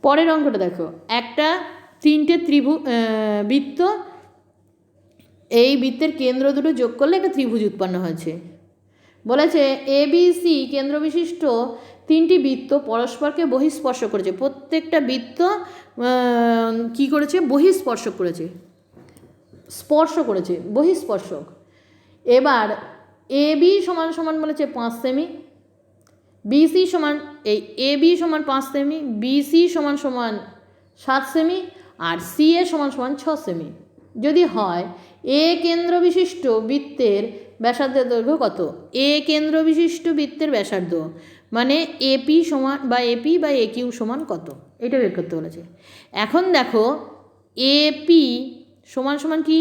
পরের অঙ্কটা দেখো, একটা 3টে বৃত্ত, এই বৃত্তের কেন্দ্র দুটো যোগ করলে একটা ত্রিভুজ উৎপন্ন হয়েছে। বলেছে এ বি সি কেন্দ্র বিশিষ্ট 3টি বৃত্ত পরস্পরকে বহিঃস্পর্শ করেছে। প্রত্যেকটা বৃত্ত কি করেছে? বহিঃস্পর্শক করেছে, স্পর্শ করেছে, বহিঃস্পর্শক। এবার এ বি সমান সমান বলেছে 5 সেমি, বিসি সমান, এই এ বি সমান 5 সেমি, বিসি সমান সমান 7 সেমি আর সি এ সমান সমান 6 সেমি যদি হয়, এ কেন্দ্র বিশিষ্ট বৃত্তের ব্যাসার্ধের দৈর্ঘ্য কত? এ কেন্দ্র বিশিষ্ট বৃত্তের ব্যাসার্ধ মানে এপি সমান বা এপি বা এ কিউ সমান কত, এটা বের করতে বলেছে। এখন দেখো এপি সমান সমান কি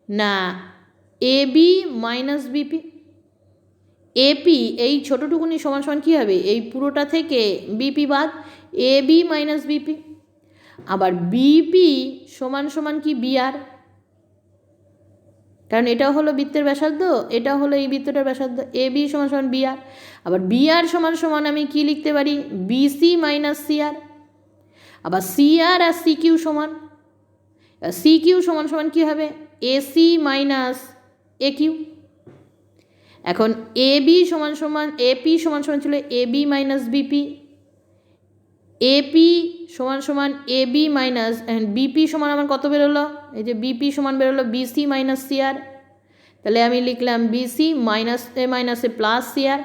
না, এ বি মাইনাস বিপি। এপি এই ছোটোটুকুনি সমান সমান কী হবে? এই পুরোটা থেকে বিপি বাদ, এ বি মাইনাস বিপি। আবার বিপি সমান সমান কি? বিআর, কারণ এটাও হলো বৃত্তের ব্যাসার্ধ, এটাও হলো এই বৃত্তটার ব্যাসার্ধ, এ বি সমান সমান বিআর। আবার বিআর সমান সমান আমি কি লিখতে পারি? BC minus CR. আবার সিআর আর সি কিউ সমান, সি কিউ সমান সমান কী হবে? AC minus A Q. এখন এ বি সমান সমান, এপি সমান সমান ছিল A B minus BP, AP সমান সমান এ বি মাইনাস, বিপি সমান আমার কত বেরোলো? এই যে বিপি সমান বেরোলো বিসি মাইনাস সিআর, তাহলে আমি লিখলাম বিসি মাইনাসে প্লাস সিআর।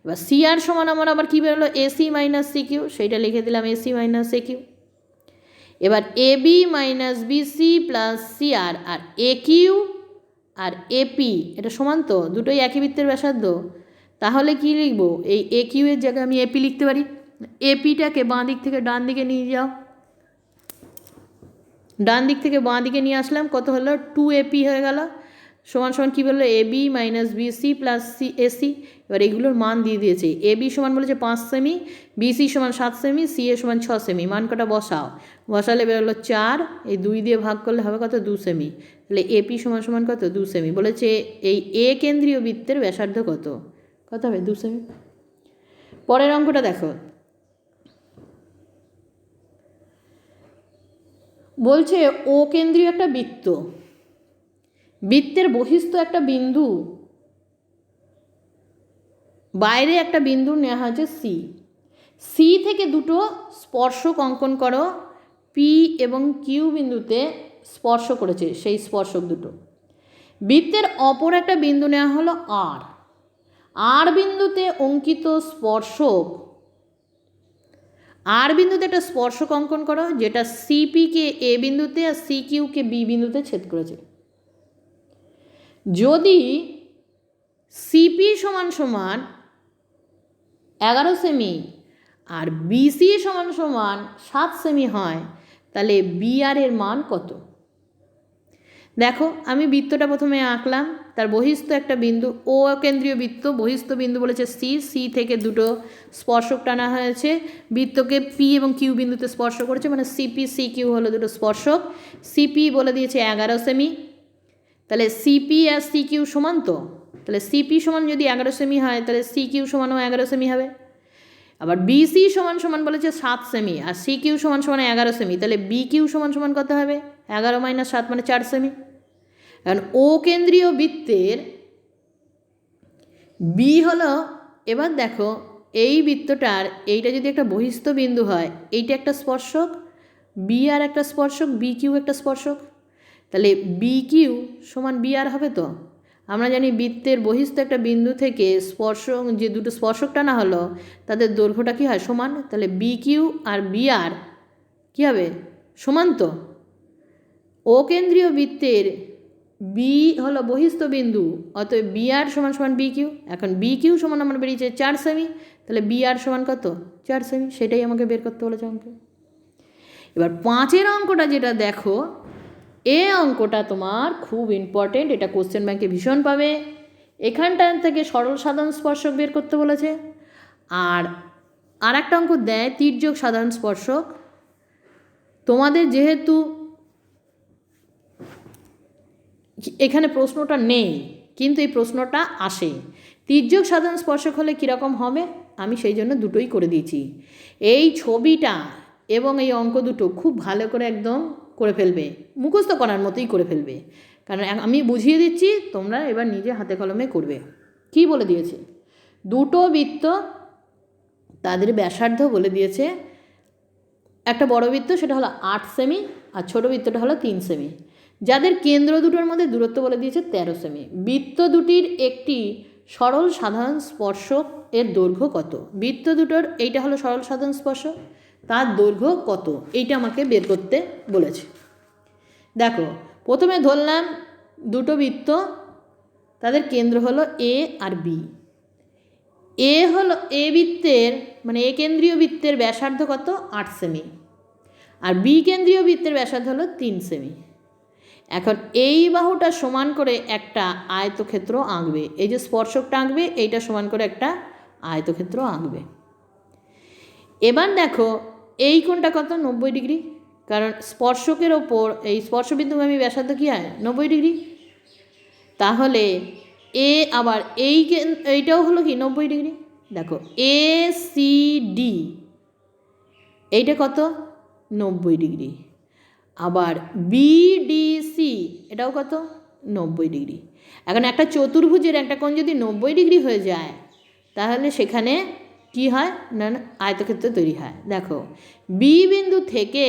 এবার সিআর সমান আমার আবার কী বেরোলো? এসি মাইনাস সি কিউ, সেইটা লিখে দিলাম এসি মাইনাস এ কিউ। এবার A B minus BC plus CR আর এ কিউ আর এপি এটা সমান তো, দুটোই একই বৃত্তের ব্যাসার্ধ, তাহলে কি লিখবো? এই এ কিউ এর জায়গায় আমি এপি লিখতে পারি। এপিটাকে বাঁ দিক থেকে ডান দিকে নিয়ে যাও, ডান দিক থেকে বাঁ দিকে নিয়ে আসলাম, কত হলো? 2AP হয়ে গেল, সমান সমান কী বললো? A B minus BC plus C AC. এবার এগুলোর মান দিয়ে দিয়েছে, এ বি সমান বলেছে 5 সেমি, বিসি সমান 7 সেমি, সি এ সমান 6 সেমি। মান কটা বসাও, বসালে বেরোলো 4, এই 2 দিয়ে ভাগ করলে হবে কত? 2 সেমি। তাহলে এপি সমান সমান কত? 2 সেমি। বলেছে এই এ কেন্দ্রীয় বৃত্তের ব্যাসার্ধ কত? কত হবে? 2 সেমি। পরের অঙ্কটা দেখো, বলছে ও কেন্দ্রীয় একটা বৃত্ত, বৃত্তের বহিস্থ একটা বিন্দু, বাইরে একটা বিন্দু নেওয়া হয়েছে সি, সি থেকে দুটো স্পর্শক অঙ্কন করো, পি এবং কিউ বিন্দুতে স্পর্শ করেছে সেই স্পর্শক দুটো। বৃত্তের অপর একটা বিন্দু নেওয়া হলো আর, আর বিন্দুতে অঙ্কিত স্পর্শক, আর বিন্দুতে একটা স্পর্শক অঙ্কন করো যেটা সিপিকে এ বিন্দুতে আর সি কিউকে বি বিন্দুতে ছেদ করেছে। যদি সিপি সমান সমান 11 সেমি আর বিসি সমান সমান 7 সেমি হয়, তাহলে বিআর এর মান কত? দেখো আমি বৃত্তটা প্রথমে আঁকলাম, তার বহিস্থ একটা বিন্দু, ও কেন্দ্রীয় বৃত্ত, বহিস্থ বিন্দু বলেছে সি, সি থেকে দুটো স্পর্শক টানা হয়েছে, বৃত্তকে পি এবং কিউ বিন্দুতে স্পর্শ করেছে, মানে সিপি সি কিউ হলো দুটো স্পর্শক। সিপি বলে দিয়েছে 11 সেমি, তাহলে সিপি আর সি কিউ সমান, তো তাহলে সিপি সমান যদি 11 সেমি হয় তাহলে সি কিউ সমানও 11 সেমি হবে। আবার বিসি সমান সমান বলেছে 7 সেমি, আর সি কিউ সমান সমান 11 সেমি, তাহলে বি কিউ সমান সমান কত হবে? 11 - 7 মানে 4 সেমি। কারণ ও কেন্দ্রীয় বৃত্তের বি হলো, এবার দেখো এই বৃত্তটার এইটা যদি একটা বহিস্থ বিন্দু হয়, এইটা একটা স্পর্শক, বি আর একটা স্পর্শক, বি কিউ একটা স্পর্শক, তাহলে বি কিউ সমান বি আর হবে। তো আমরা জানি বৃত্তের বহিস্থ একটা বিন্দু থেকে স্পর্শক, যে দুটো স্পর্শক টানা হলো তাদের দৈর্ঘ্যটা কী হয়? সমান। তাহলে বি কিউ আর বি আর কী হবে? সমান। তো ও কেন্দ্রীয় বৃত্তের বি হলো বহিস্থ বিন্দু, অতএব বি আর সমান সমান বি কিউ। এখন বি কিউ সমান আমার বেরিয়েছে 4 সেমি, তাহলে বি আর সমান কত? 4 সেমি। সেটাই আমাকে বের করতে বলেছে অঙ্কে। এবার 5-এর অঙ্কটা যেটা দেখো, এ অঙ্কটা তোমার খুব ইম্পর্টেন্ট, এটা কোশ্চেন ব্যাংকে ভীষণ পাবে। এখানটা থেকে সরল সাধারণ স্পর্শক বের করতে বলেছে, আর একটা অঙ্ক দেয় তির্যক সাধারণ স্পর্শক। তোমাদের যেহেতু এখানে প্রশ্নটা নেই, কিন্তু এই প্রশ্নটা আসে, তির্যক সাধারণ স্পর্শক হলে কীরকম হবে, আমি সেই জন্য দুটোই করে দিয়েছি। এই ছবিটা এবং এই অঙ্ক দুটো খুব ভালো করে একদম করে ফেলবে, মুখস্থ করার মতোই করে ফেলবে, কারণ আমি বুঝিয়ে দিচ্ছি, তোমরা এবার নিজে হাতে কলমে করবে। কি বলে দিয়েছে? দুটো বৃত্ত, তাদের ব্যাসার্ধ বলে দিয়েছে, একটা বড় বৃত্ত সেটা হলো 8 সেমি, আর ছোটো বৃত্তটা হলো 3 সেমি, যাদের কেন্দ্র দুটোর মধ্যে দূরত্ব বলে দিয়েছে 13 সেমি। বৃত্ত দুটির একটি সরল সাধারণ স্পর্শক এর দৈর্ঘ্য কত? বৃত্ত দুটোর এইটা হলো সরল সাধারণ স্পর্শক, তার দৈর্ঘ্য কত, এইটা আমাকে বের করতে বলেছে। দেখো প্রথমে ধরলাম দুটো বৃত্ত, তাদের কেন্দ্র হলো এ আর বি। এ হলো এ বৃত্তের, মানে এ কেন্দ্রীয় বৃত্তের ব্যাসার্ধ কত? 8 সেমি, আর বি কেন্দ্রীয় বৃত্তের ব্যাসার্ধ হলো 3 সেমি। এখন এই বাহুটা সমান করে একটা আয়তক্ষেত্র আঁকবে, এই যে স্পর্শকটা আঁকবে এইটা সমান করে একটা আয়তক্ষেত্র আঁকবে। এবার দেখো এই কোণটা কত? 90 ডিগ্রি, কারণ স্পর্শকের ওপর এই স্পর্শবিন্দুগামী ব্যাসার্ধ কী হয়? 90 ডিগ্রি। তাহলে এ আবার এইটাও হলো কি 90 ডিগ্রি। দেখো এ সি ডি এইটা কত? 90 ডিগ্রি। আবার বিডিসি এটাও কত? 90 ডিগ্রি। এখন একটা চতুর্ভুজের একটা কোণ যদি 90 ডিগ্রি হয়ে যায়, তাহলে সেখানে কি হয়? না আয়তক্ষেত্র তৈরি হয়। দেখো বি বিন্দু থেকে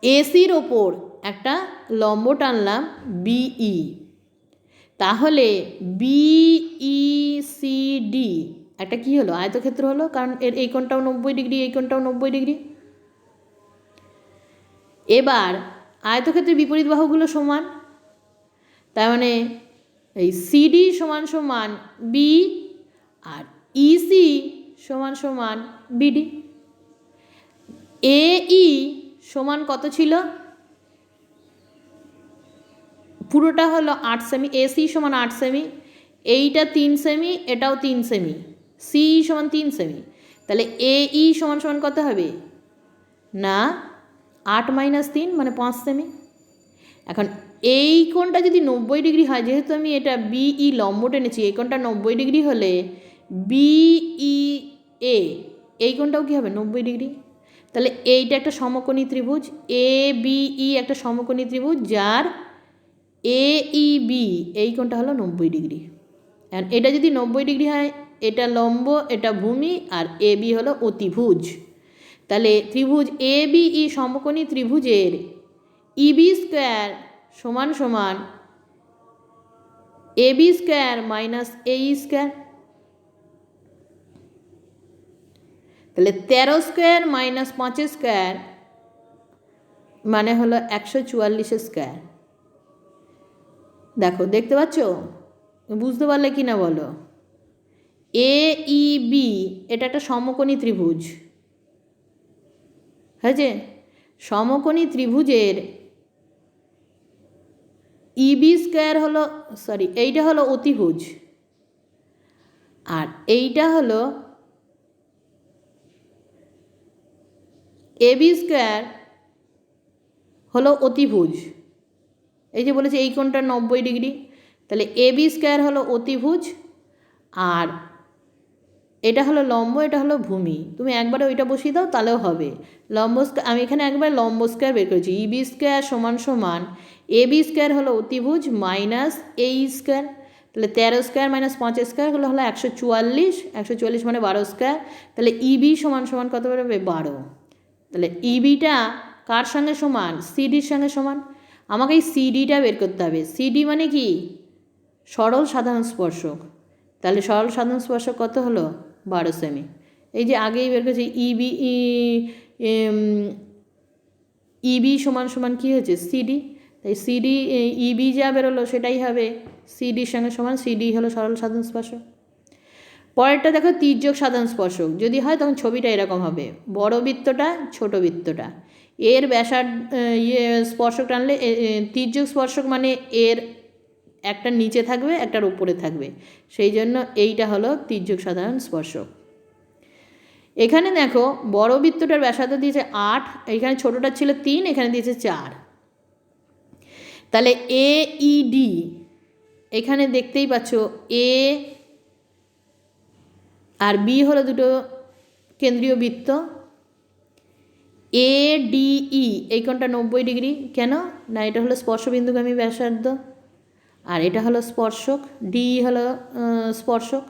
এসির ওপর একটা লম্ব টানলাম বিই, তাহলে বিইসিডি একটা কি হলো? আয়তক্ষেত্র হলো, কারণ এর এই কোণটাও 90 ডিগ্রি, এই কোণটাও 90 ডিগ্রি। এবার আয়তক্ষেত্রের বিপরীত বাহুগুলো সমান, তার মানে এই সিডি সমান সমান বি, আর ইসি সমান সমান বিডি। এই সমান কত ছিল? পুরোটা হলো 8 সেমি, এসি সমান 8 সেমি, এইটা 3 সেমি, এটাও 3 সেমি, সি সমান 3 সেমি, তাহলে এই সমান সমান কত হবে? না 8 - 3 মানে 5 সেমি। এখন এই কোণটা যদি 90 ডিগ্রি হয়, যেহেতু আমি এটা বিই লম্ব টেনেছি, এই কোণটা 90 ডিগ্রি হলে বিই এ এই কোণটাও কী হবে? 90 ডিগ্রি। তাহলে এইটা একটা সমকোণী ত্রিভুজ, এ বিই একটা সমকোণী ত্রিভুজ, যার এইবি এই কোণটা হলো 90 ডিগ্রি। আর এটা যদি 90 ডিগ্রি হয়, এটা লম্ব, এটা ভূমি, আর এবি হলো অতিভুজ। তাহলে ত্রিভুজ এ বিই সমকোণী ত্রিভুজের ইবি স্কোয়ার সমান সমান এবি স্কোয়ার মাইনাস এই স্কোয়ার, তাহলে 13 স্কোয়ার মাইনাস 5 স্কোয়ার মানে হলো 144 স্কোয়ার। দেখো দেখতে পাচ্ছ? বুঝতে পারলে কি না বলো? এ ই বি এটা একটা সমকোণী ত্রিভুজ, হয়েছে? সমকোণী ত্রিভুজের ইবি স্কোয়ার হলো, সরি, এইটা হলো অতিভুজ, আর এইটা হলো এবি স্কোয়ার হলো অতিভুজ। এই যে বলেছে এই কোণটা 90 ডিগ্রি, তাহলে এবি স্কোয়ার হলো অতিভুজ, আর এটা হলো লম্ব, এটা হলো ভূমি। তুমি একবারে ওইটা বসিয়ে দাও তাহলেও হবে। লম্ব স্কোয়ার, আমি এখানে একবার লম্ব স্কোয়ার বের করেছি, ইবি স্কোয়ার সমান সমান এবি স্কোয়ার হলো অতিভুজ মাইনাস এই স্কোয়ার, তাহলে 13 স্কোয়ার মাইনাস 5 স্কোয়ার হলো 144, 144 মানে 12 স্কোয়ার, তাহলে ইবি সমান সমান কত বেরোবে? 12। তাহলে ইবিটা কার সঙ্গে সমান? সিডির সঙ্গে সমান। আমাকে এই সিডিটা বের করতে হবে। সিডি মানে কি? সরল সাধারণ স্পর্শক। তাহলে সরল সাধারণ স্পর্শক কত হলো? 12 সেমি। এই যে আগেই বের করেছি ইবি সমান সমান কী হয়েছে? সিডি। তাই সিডি ইবি যা বেরোলো সেটাই হবে সিডির সঙ্গে সমান। সিডি হলো সরল সাধারণ স্পর্শক। পরেরটা দেখো, তির্যক সাধারণ স্পর্শক যদি হয় তখন ছবিটা এরকম হবে, বড় বৃত্তটা ছোট বৃত্তটা, এর ব্যাসার্ধ স্পর্শক টানলে তির্যক স্পর্শক মানে এর একটা নিচে থাকবে একটার উপরে থাকবে, সেই জন্য এইটা হলো তির্যক সাধারণ স্পর্শক। এখানে দেখো বড় বৃত্তটার ব্যাসার্ধ দিয়েছে 8, এখানে ছোটোটা ছিল 3, এখানে দিয়েছে 4। তাহলে এ ই ডি, এখানে দেখতেই পাচ্ছ এ আর বি হলো দুটো কেন্দ্রীয় বৃত্ত। এ ডি ই এই কোণটা 90 ডিগ্রি, কেন না? এটা হলো স্পর্শবিন্দুগামী ব্যাসার্ধ, আর এটা হলো স্পর্শক, ডি হলো স্পর্শক।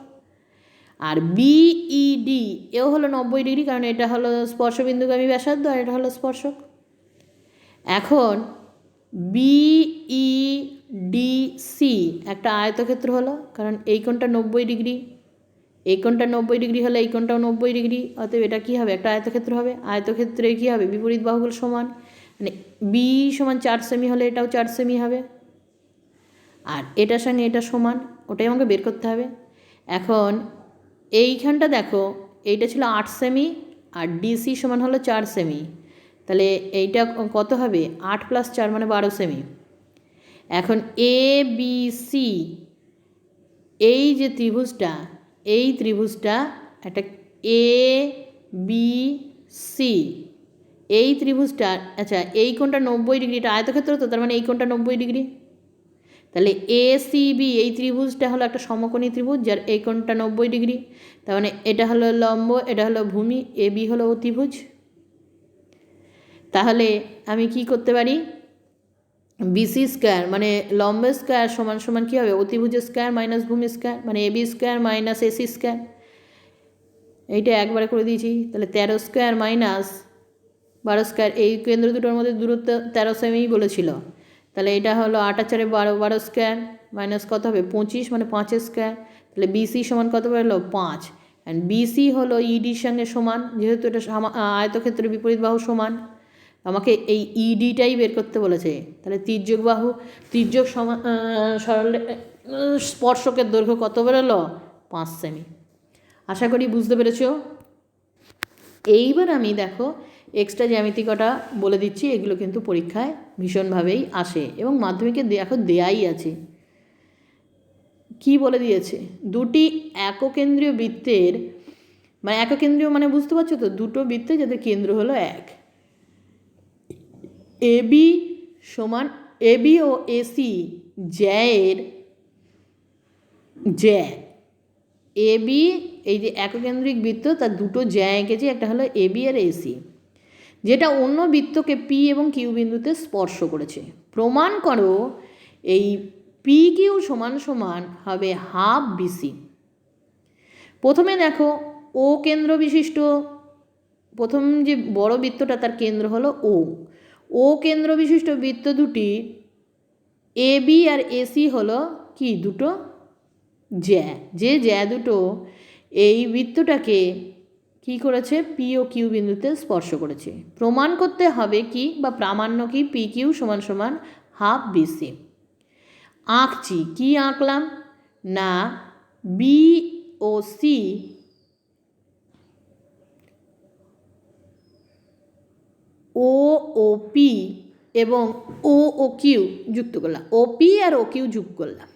আর বিইডি এও হলো 90 ডিগ্রি, কারণ এটা হলো স্পর্শবিন্দুগামী ব্যাসার্ধ আর এটা হলো স্পর্শক। এখন বিইডিসি একটা আয়তক্ষেত্র হলো, কারণ এই কোণটা 90 ডিগ্রি, এই কোণটা 90 ডিগ্রি হলে এই কোণটাও 90 ডিগ্রি, অতএব এটা কী হবে? একটা আয়তক্ষেত্র হবে। আয়তক্ষেত্রে কী হবে? বিপরীত বাহুগুলো সমান, মানে বি সমান 4 সেমি হলে এটাও 4 সেমি হবে, আর এটার সঙ্গে এটা সমান, ওটাই আমাকে বের করতে হবে। এখন এইখানটা দেখো, এইটা ছিল 8 সেমি আর ডিসি সমান হলো 4 সেমি, তাহলে এইটা কত হবে? 8 + 4 মানে 12 সেমি। এখন এ বি সি এই যে ত্রিভুজটা, এই ত্রিভুজটা একটা এ বি সি, এই ত্রিভুজটা, আচ্ছা এই কোণটা 90 ডিগ্রি, এটা আয়তক্ষেত্র তো, তার মানে এই কোণটা 90 ডিগ্রি। তাহলে এ সি বি এই ত্রিভুজটা হলো একটা সমকোণী ত্রিভুজ যার এই কোণটা 90 ডিগ্রি, তার মানে এটা হলো লম্ব, এটা হলো ভূমি, এ বি হলো অতিভুজ। তাহলে আমি কি করতে পারি? বিসি স্কোয়ার মানে লম্ব স্কোয়ার সমান সমান কী হবে? অতিভুজ স্কোয়ার মাইনাস ভূমি স্কোয়ার, মানে AB square minus AC square. এইটা একবারে করে দিয়েছি, তাহলে 13 স্কোয়ার মাইনাস 12 স্কোয়ার, এই কেন্দ্র দুটোর মধ্যে দূরত্ব 13 সেমি বলেছিল, তাহলে এটা হলো 8 আর 4 12, 12 স্কোয়ার মাইনাস কত হবে? 25 মানে 5 স্কোয়ার। তাহলে বিসি সমান কত বেরোলো? 5। অ্যান্ড বিসি হলো ইডির সঙ্গে সমান, যেহেতু এটা আয়তক্ষেত্রের বিপরীত বাহু সমান, আমাকে এই ইডিটাই বের করতে বলেছে। তাহলে তির্যক বাহু, তির্যক সরল স্পর্শকের দৈর্ঘ্য কত বেরোলো? 5 সেমি। আশা করি বুঝতে পেরেছো। এইবার আমি দেখো এক্সট্রা জ্যামিতি কটা বলে দিচ্ছি, এগুলো কিন্তু পরীক্ষায় ভীষণভাবেই আসে এবং মাধ্যমিকে এখন দেয়াই আছে। কি বলে দিয়েছে? দুটি এককেন্দ্রীয় বৃত্তের, মানে এককেন্দ্রীয় মানে বুঝতে পারছো তো, দুটো বৃত্তে যাদের কেন্দ্র হলো 1, এবি সমান, এবি ও এসি জ্যায়ের জ্যা, এবি এই যে এককেন্দ্রিক বৃত্ত তার দুটো জ্যা এঁকেছি, একটা হলো এবি আর এসি, যেটা অন্য বৃত্তকে পি এবং কিউ বিন্দুতে স্পর্শ করেছে। প্রমাণ করো এই পি কিউ সমান সমান হবে হাফ বিসি। প্রথমে দেখো ও কেন্দ্র বিশিষ্ট, প্রথম যে বড় বৃত্তটা তার কেন্দ্র হলো ও, ও কেন্দ্র বিশিষ্ট বৃত্ত দুটি এ বি আর এসি হলো কি? দুটো জ্যা, যে জ্যা দুটো এই বৃত্তটাকে কি করেছে? পি ও কিউ বিন্দুতে স্পর্শ করেছে। প্রমাণ করতে হবে কি, বা প্রামাণ্য কি? পি কিউ সমান সমান হাফ বিসি। আঁকছি, কি আঁকলাম না, বি ও সি ও ও পি এবং ও কিউ যুক্ত করলাম, ওপি আর ও কিউ যোগ করলাম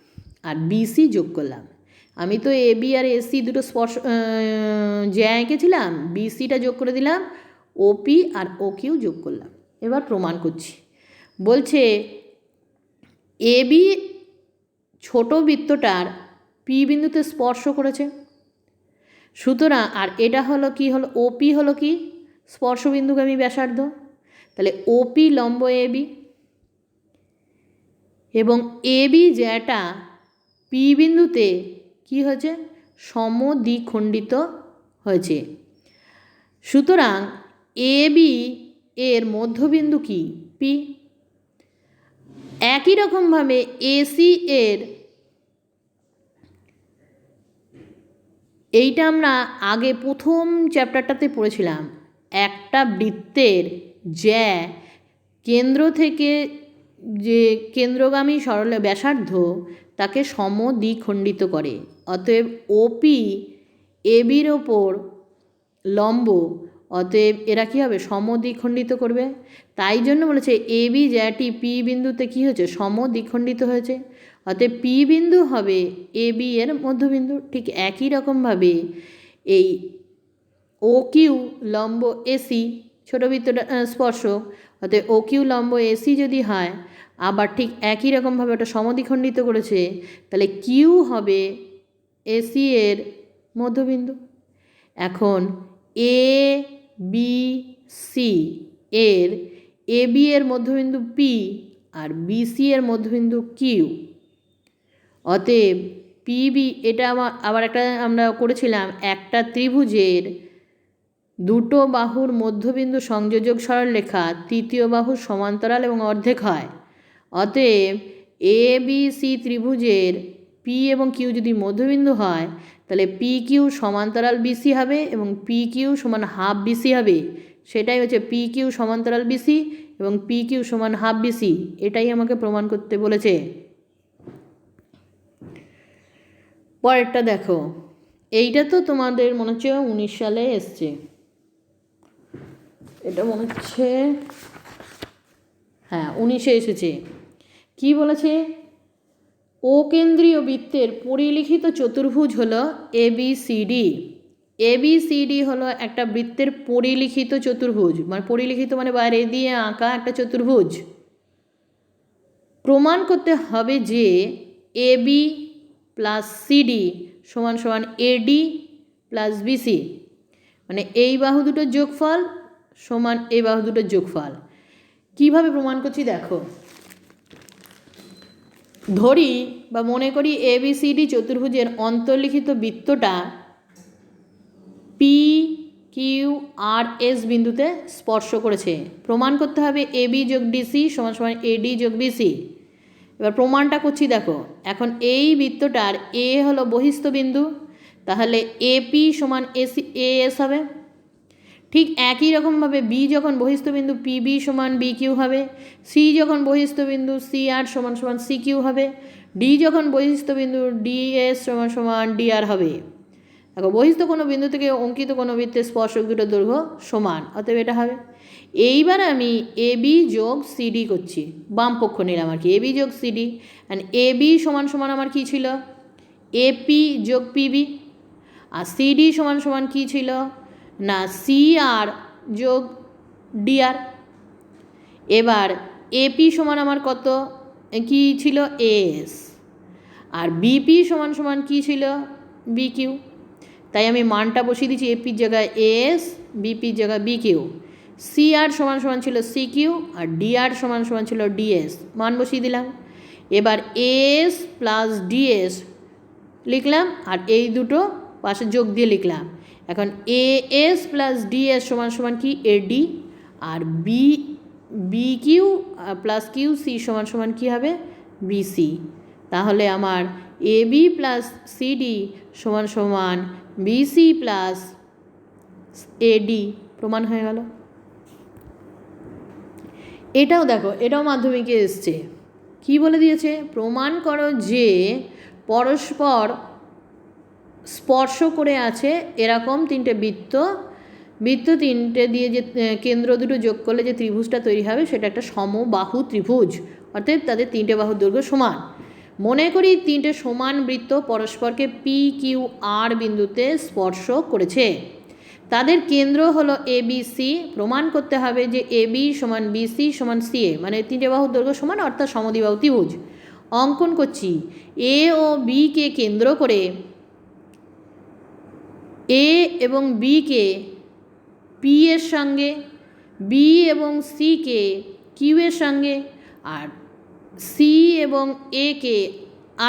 আর বিসি যোগ করলাম। আমি তো এ বি আর এসি দুটো স্পর্শ জ্যা এঁকেছিলাম, বিসিটা যোগ করে দিলাম, ওপি আর ও কিউ যোগ করলাম। এবার প্রমাণ করছি। বলছে এ বি ছোটো বৃত্তটার পি বিন্দুতে স্পর্শ করেছে, সুতরাং আর এটা হলো কি, হলো ওপি হলো কি স্পর্শবিন্দুগামী ব্যাসার্ধ, তাহলে ওপি লম্ব এ বি, এবং এ বি যেটা পি বিন্দুতে কি হয়েছে সমদ্বিখণ্ডিত হয়েছে, সুতরাং এ বি এর মধ্যবিন্দু কি পি। একই রকমভাবে এসি এর, এইটা আমরা আগে প্রথম চ্যাপ্টারটাতে পড়েছিলাম, একটা বৃত্তের জ্যা কেন্দ্র থেকে যে কেন্দ্রগামী সরল ব্যাসার্ধ তাকে সমদ্বিখণ্ডিত করে। অতএব ওপি এ বির ওপর লম্ব, অতএব এরা কী হবে সমদ্বিখণ্ডিত করবে। তাই জন্য বলেছে এ বি জ্যাটি পি বিন্দুতে কী হয়েছে সমদ্বিখণ্ডিত হয়েছে, অতএব পি বিন্দু হবে এ বি এর মধ্যবিন্দু। ঠিক একই রকমভাবে এই ও কিউ লম্ব এসি ছোটো বৃত্তটা স্পর্শক, অতএব ও কিউ লম্ব এসি যদি হয়, আবার ঠিক একই রকমভাবে ওটা সমদ্বিখণ্ডিত করেছে, তাহলে কিউ হবে এসি এর মধ্যবিন্দু। এখন এ বি সি এর এ বি এর মধ্যবিন্দু পি আর বিসি এর মধ্যবিন্দু কিউ, অতএব পিবি, এটা আবার একটা আমরা করেছিলাম, একটা ত্রিভুজের দুটো বাহুর মধ্যবিন্দু সংযোজক সরলরেখা তৃতীয় বাহুর সমান্তরাল এবং অর্ধেক হয়। অতএব এ বি সি ত্রিভুজের পি এবং কিউ যদি মধ্যবিন্দু হয়, তাহলে পি কিউ সমান্তরাল বিসি হবে এবং পি কিউ সমান হাফ বিসি হবে। সেটাই হচ্ছে পি কিউ সমান্তরাল বিসি এবং পি কিউ সমান হাফ বিসি। এটাই আমাকে প্রমাণ করতে বলেছে। পরেরটা দেখো, এইটা তো তোমাদের মনে হচ্ছে 19 সালে এসছে, এটা মনে হচ্ছে হ্যাঁ 19-এ এসেছে। কি বলেছে, ও কেন্দ্রীয় বৃত্তের পরিলিখিত চতুর্ভুজ হলো এবিসিডি। এবিসিডি হলো একটা বৃত্তের পরিলিখিত চতুর্ভুজ, মানে পরিলিখিত মানে বাইরে দিয়ে আঁকা একটা চতুর্ভুজ। প্রমাণ করতে হবে যে এবি প্লাস সিডি সমান সমান এডি প্লাস বিসি, মানে এই বাহু দুটোর যোগফল সমান এই বাহু দুটোর যোগফল। কীভাবে প্রমাণ করছি দেখো, ধরি বা মনে করি এবিসিডি চতুর্ভুজের অন্তর্লিখিত বৃত্তটা পি কিউ আর এস বিন্দুতে স্পর্শ করেছে। প্রমাণ করতে হবে এবি যোগ ডিসি সমান সমান এডি যোগ বিসি। এবার প্রমাণটা করছি দেখো, এখন এই বৃত্তটার এ হলো বহিস্থ বিন্দু, তাহলে এপি সমান এসি এএস হবে। ঠিক একই রকমভাবে বি যখন বহিস্থ বিন্দু পিবি সমান বি কিউ হবে, সি যখন বহিস্থ বিন্দু সি আর সমান সমান সি কিউ হবে, ডি যখন বহিস্থ বিন্দু ডিএস সমান সমান ডিআর হবে। দেখো বহিস্থ কোনো বিন্দু থেকে অঙ্কিত কোনো বৃত্তের স্পর্শক দুটো দৈর্ঘ্য সমান, অতএব এটা হবে। এইবার আমি এ বি যোগ সিডি করছি, বাম পক্ষ নিলাম আর কি, এ বি যোগ সিডি। অ্যান্ড এ বি সমান সমান আমার কী ছিল এপি যোগ পিবি, আর সিডি সমান সমান কী ছিল না সি আর যোগ ডিআর। এবার এপি সমান আমার কত কী ছিল এস, আর বিপি সমান সমান কী ছিল বি কিউ। তাই আমি মানটা বসিয়ে দিচ্ছি, এপির জায়গায় এস, বিপির জায়গায় বি কিউ। সি আর সমান সমান ছিল সি কিউ আর ডিআর সমান সমান ছিল ডিএস, মান বসিয়ে দিলাম। এবার এস প্লাস ডিএস লিখলাম আর এই দুটো পাশে যোগ দিয়ে লিখলাম। এখন এ এস প্লাস ডিএস সমান সমান কি এডি, আর B Q plus Q C সমান সমান কী হবে বিসি। তাহলে আমার এ বি প্লাস সিডি সমান সমান বিসি প্লাস এডি প্রমাণ হয়ে গেল। এটাও দেখো, এটাও মাধ্যমিকে এসছে। কি বলে দিয়েছে, প্রমাণ করো যে পরস্পর স্পর্শ করে আছে এরকম তিনটে বৃত্ত, বৃত্ত তিনটে দিয়ে যে কেন্দ্র দুটো যোগ করলে যে ত্রিভুজটা তৈরি হবে সেটা একটা সমবাহু ত্রিভুজ, অর্থাৎ তাদের তিনটে বাহুর দৈর্ঘ্য সমান। মনে করি তিনটে সমান বৃত্ত পরস্পরকে পি কিউ আর বিন্দুতে স্পর্শ করেছে। তাদের কেন্দ্র হলো ABC। প্রমাণ করতে হবে যে AB সমান BC সমান CA, মানে তিনটে বাহুর দৈর্ঘ্য সমান অর্থাৎ সমদ্বিবাহু ত্রিভুজ। অঙ্কন করছি। A ও B কে কেন্দ্র করে A এবং B কে P এর সঙ্গে, B এবং C কে Q এর সঙ্গে, আর C এবং A কে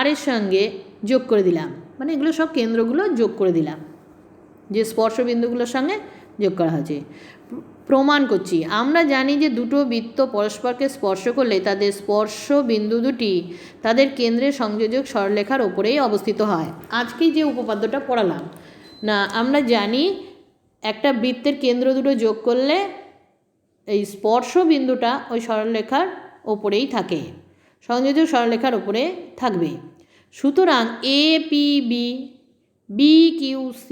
R এর সঙ্গে যোগ করে দিলাম। মানে এগুলো সব কেন্দ্রগুলো যোগ করে দিলাম, যে স্পর্শবিন্দুগুলোর সঙ্গে যোগ করা হয়েছে। প্রমাণ করছি। আমরা জানি যে দুটো বৃত্ত পরস্পরকে স্পর্শ করলে তাদের স্পর্শ বিন্দু দুটি তাদের কেন্দ্রের সংযোজক সরলরেখার ওপরেই অবস্থিত হয়। আজকে যে উপপাদ্যটা পড়ালাম না, আমরা জানি একটা বৃত্তের কেন্দ্র দুটো যোগ করলে এই স্পর্শ বিন্দুটা ওই সরলরেখার ওপরেই থাকে, সংযোজক সরলরেখার ওপরে থাকবে। সুতরাং APB, BQC,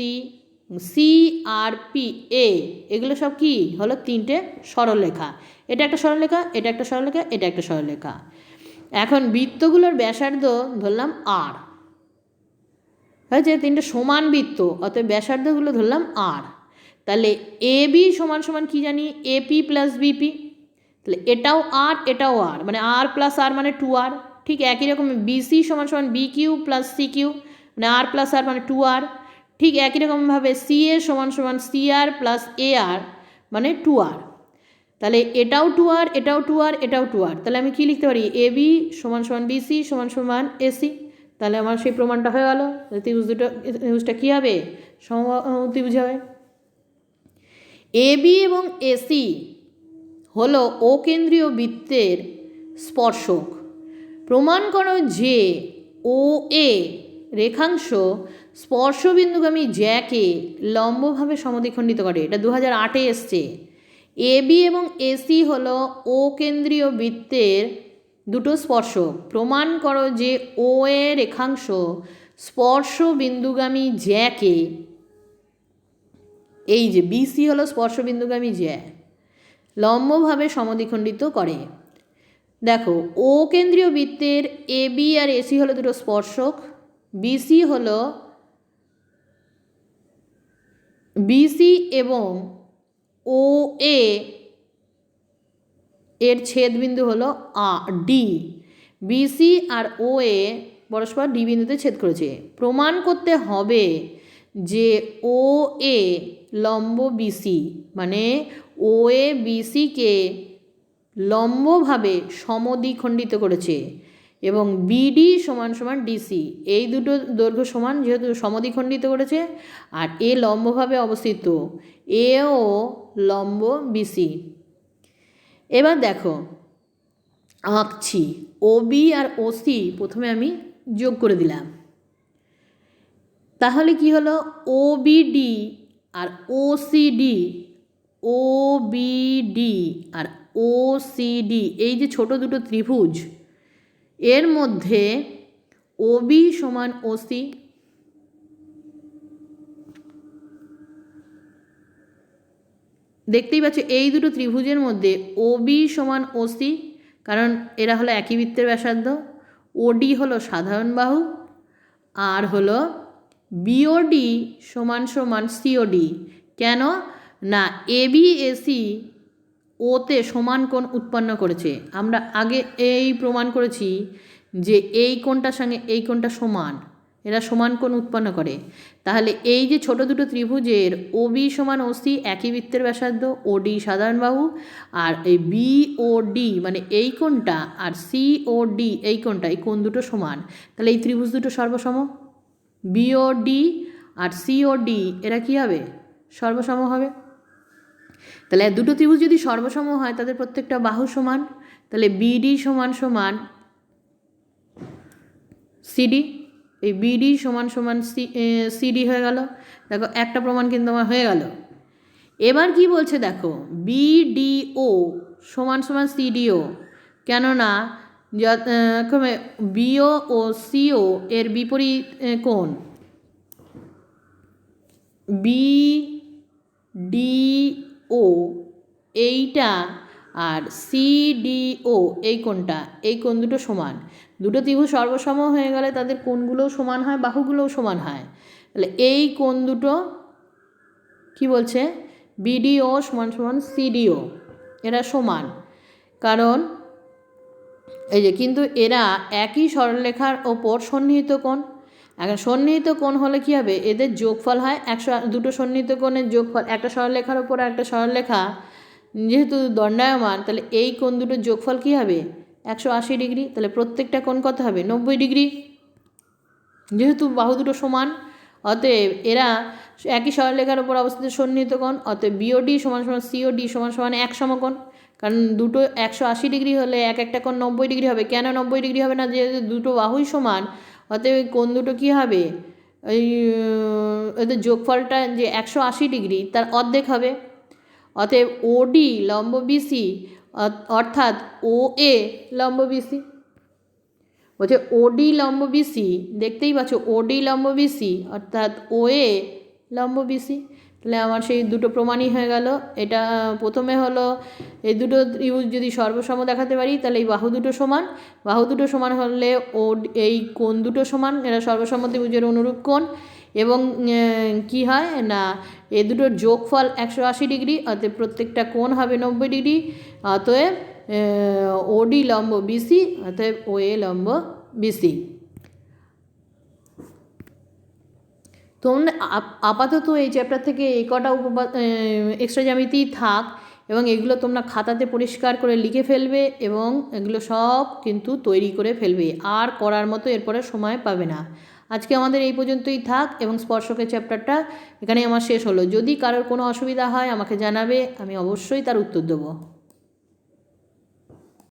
CRPA এগুলো সব কি হলো? তিনটে সরলরেখা। এটা একটা সরলরেখা, এটা একটা সরলরেখা, এটা একটা সরলরেখা। এখন বৃত্তগুলোর ব্যাসার্ধ ধরলাম R, হয়েছে তিনটে সমান বৃত্ত, অতএব ব্যাসার্ধগুলো ধরলাম R। তাহলে AB সমান সমান কী জানি? AP plus BP। তাহলে এটাও R, এটাও R, মানে R প্লাস R মানে 2R। ঠিক একই রকম BC সমান সমান BQ প্লাস CQ, মানে R প্লাস R মানে 2R। ঠিক একই রকমভাবে CA সমান সমান CR প্লাস AR মানে 2R। তাহলে এটাও 2R, এটাও 2R, এটাও 2R। তাহলে আমি কী লিখতে পারি? AB সমান সমান BC সমান সমান AC। তাহলে আমার সেই প্রমাণটা হয়ে গেল। ত্রিভুজটা কী হবে? সমবাহু ত্রিভুজ হবে। AB এবং AC হলো অকেন্দ্রীয় বৃত্তের স্পর্শক। প্রমাণ করো যে OA রেখাংশ স্পর্শবিন্দুগামী জ্যাকে লম্বভাবে সমদ্বিখণ্ডিত করে। এটা 2008-এ এসছে। AB এবং AC হলো অকেন্দ্রীয় বৃত্তের দুটো স্পর্শক। প্রমাণ করো যে OA রেখাংশ স্পর্শবিন্দুগামী জ্যাকে, এই যে BC হলো স্পর্শবিন্দুগামী জ্যা, লম্বভাবে সমদ্বিখণ্ডিত করে। দেখো, ও কেন্দ্রীয় বৃত্তের AB আর AC হলো দুটো স্পর্শক। BC এবং OA এর ছেদবিন্দু হলো D। BC আর OA পরস্পর D বিন্দুতে ছেদ করেছে। প্রমাণ করতে হবে যে OA লম্ব BC, মানে OA BCকে লম্বভাবে সমদ্বিখণ্ডিত করেছে, এবং BD সমান সমান DC। এই দুটো দৈর্ঘ্য সমান যেহেতু সমদ্বিখণ্ডিত করেছে, আর এ লম্বভাবে অবস্থিত, এও লম্ব BC। এবার দেখো আঁকছি। OB আর OC প্রথমে আমি যোগ করে দিলাম। তাহলে কি হলো? OBD আর OCD, OBD আর OCD এই যে ছোট দুটো ত্রিভুজ, এর মধ্যে OB সমান OC, দেখতেই পাচ্ছ এই দুটো ত্রিভুজের মধ্যে OB সমান OC, কারণ এরা হলো একই বৃত্তের ব্যাসার্ধ। OD হলো সাধারণ বাহু, আর হলো BOD সমান সমান COD। কেন না? ABAC ওতে সমান কোণ উৎপন্ন করেছে। আমরা আগে এই প্রমাণ করেছি যে এই কোণটার সঙ্গে এই কোণটা সমান, এরা সমান কোণ উৎপন্ন করে। তাহলে এই যে ছোট দুটো ত্রিভুজের OB সমান OC একই বৃত্তের ব্যাসার্ধ, OD সাধারণ বাহু, আর এই BOD মানে এই কোণটা আর COD এই কোণটা, এই কোণ দুটো সমান। তাহলে এই ত্রিভুজ দুটো সর্বসম। BOD আর COD এরা কী হবে? সর্বসম হবে। তাহলে দুটো ত্রিভুজ যদি সর্বসম হয় তাদের প্রত্যেকটা বাহু সমান। তাহলে BD সমান সমান CD, এই BD সমান সমান CD হয়ে গেল। দেখো একটা প্রমাণ কিন্তু আমার হয়ে গেল। এবার কি বলছে দেখো, BDO সমান সমান CDO। কেননা BO ও CO এর বিপরীত কোণ। ডিও এইটা আর সিডিও এই কোণটা, এই কোণ দুটো সমান। দুটো ত্রিভুজ সর্বসম হয়ে গেলে তাদের কোণগুলোও সমান হয়, বাহুগুলোও সমান হয়। তাহলে এই কোণ দুটো কি বলছে, বিডিও সমান সমান সিডিও, এরা সমান। কারণ এই যে, কিন্তু এরা একই সরলরেখার ওপর সন্নিহিত কোণ। এখন সন্নিহিত কোণ হলে কী হবে, এদের যোগফল হয় দুটো সন্নিহিত কোণের যোগফল, একটা সরলরেখার ওপর একটা সরলরেখা যেহেতু দণ্ডায়মান, তাহলে এই কোণ দুটোর যোগফল কী হবে, 180 ডিগ্রি। তাহলে প্রত্যেকটা কোণ কত হবে, 90 ডিগ্রি। যেহেতু বাহু দুটো সমান, অতএব এরা একই সরলরেখার ওপর অবস্থিত সন্নিহিত কোণ, অতএব বিওডি সমান সমান সিওডি সমান সমান এক সমকোণ। কারণ দুটো 180 ডিগ্রি হলে একটা কোণ 90 ডিগ্রি হবে। কেন 90 ডিগ্রি হবে না, যেহেতু দুটো বাহুই সমান, অতএব কোণ দুটো কী হবে, ওই এদের যোগফলটা যে 180 ডিগ্রি তার অর্ধেক হবে। অতএব ওডি লম্ব বিসি অর্থাৎ ও এ লম্ব বিসি, বলছে ওডি লম্ব বিসি, দেখতেই পাচ্ছ ওডি লম্ব বিসি অর্থাৎ ও এ লম্ব বিসি। তাহলে আমার সেই দুটো প্রমাণই হয়ে গেল। এটা প্রথমে হলো এই দুটো ত্রিভুজ যদি সর্বসম দেখাতে পারি তাহলে এই বাহু দুটো সমান, বাহু দুটো সমান হলে ও এই কোণ দুটো সমান, এরা সর্বসম ত্রিভুজের অনুরূপ কোণ। এবং কি হয় না, এ দুটোর যোগফল 180 ডিগ্রি, অতএব প্রত্যেকটা কোণ হবে 90 ডিগ্রি। অতএব ওডি লম্ব বিসি, অতএব ও এ লম্ব বিসি। তোমরা আপাতত এই চ্যাপ্টার থেকে এই কটা এক্সট্রা জ্যামিতি থাক, এবং এগুলো তোমরা খাতাতে পরিষ্কার করে লিখে ফেলবে এবং এগুলো সব কিন্তু তৈরি করে ফেলবে, আর করার মতো এরপরে সময় পাবে না। আজকে আমাদের এই পর্যন্তই থাক, এবং স্পর্শকের চ্যাপ্টারটা এখানেই আমার শেষ হলো। যদি কারোর কোনো অসুবিধা হয় আমাকে জানাবে, আমি অবশ্যই তার উত্তর দেবো।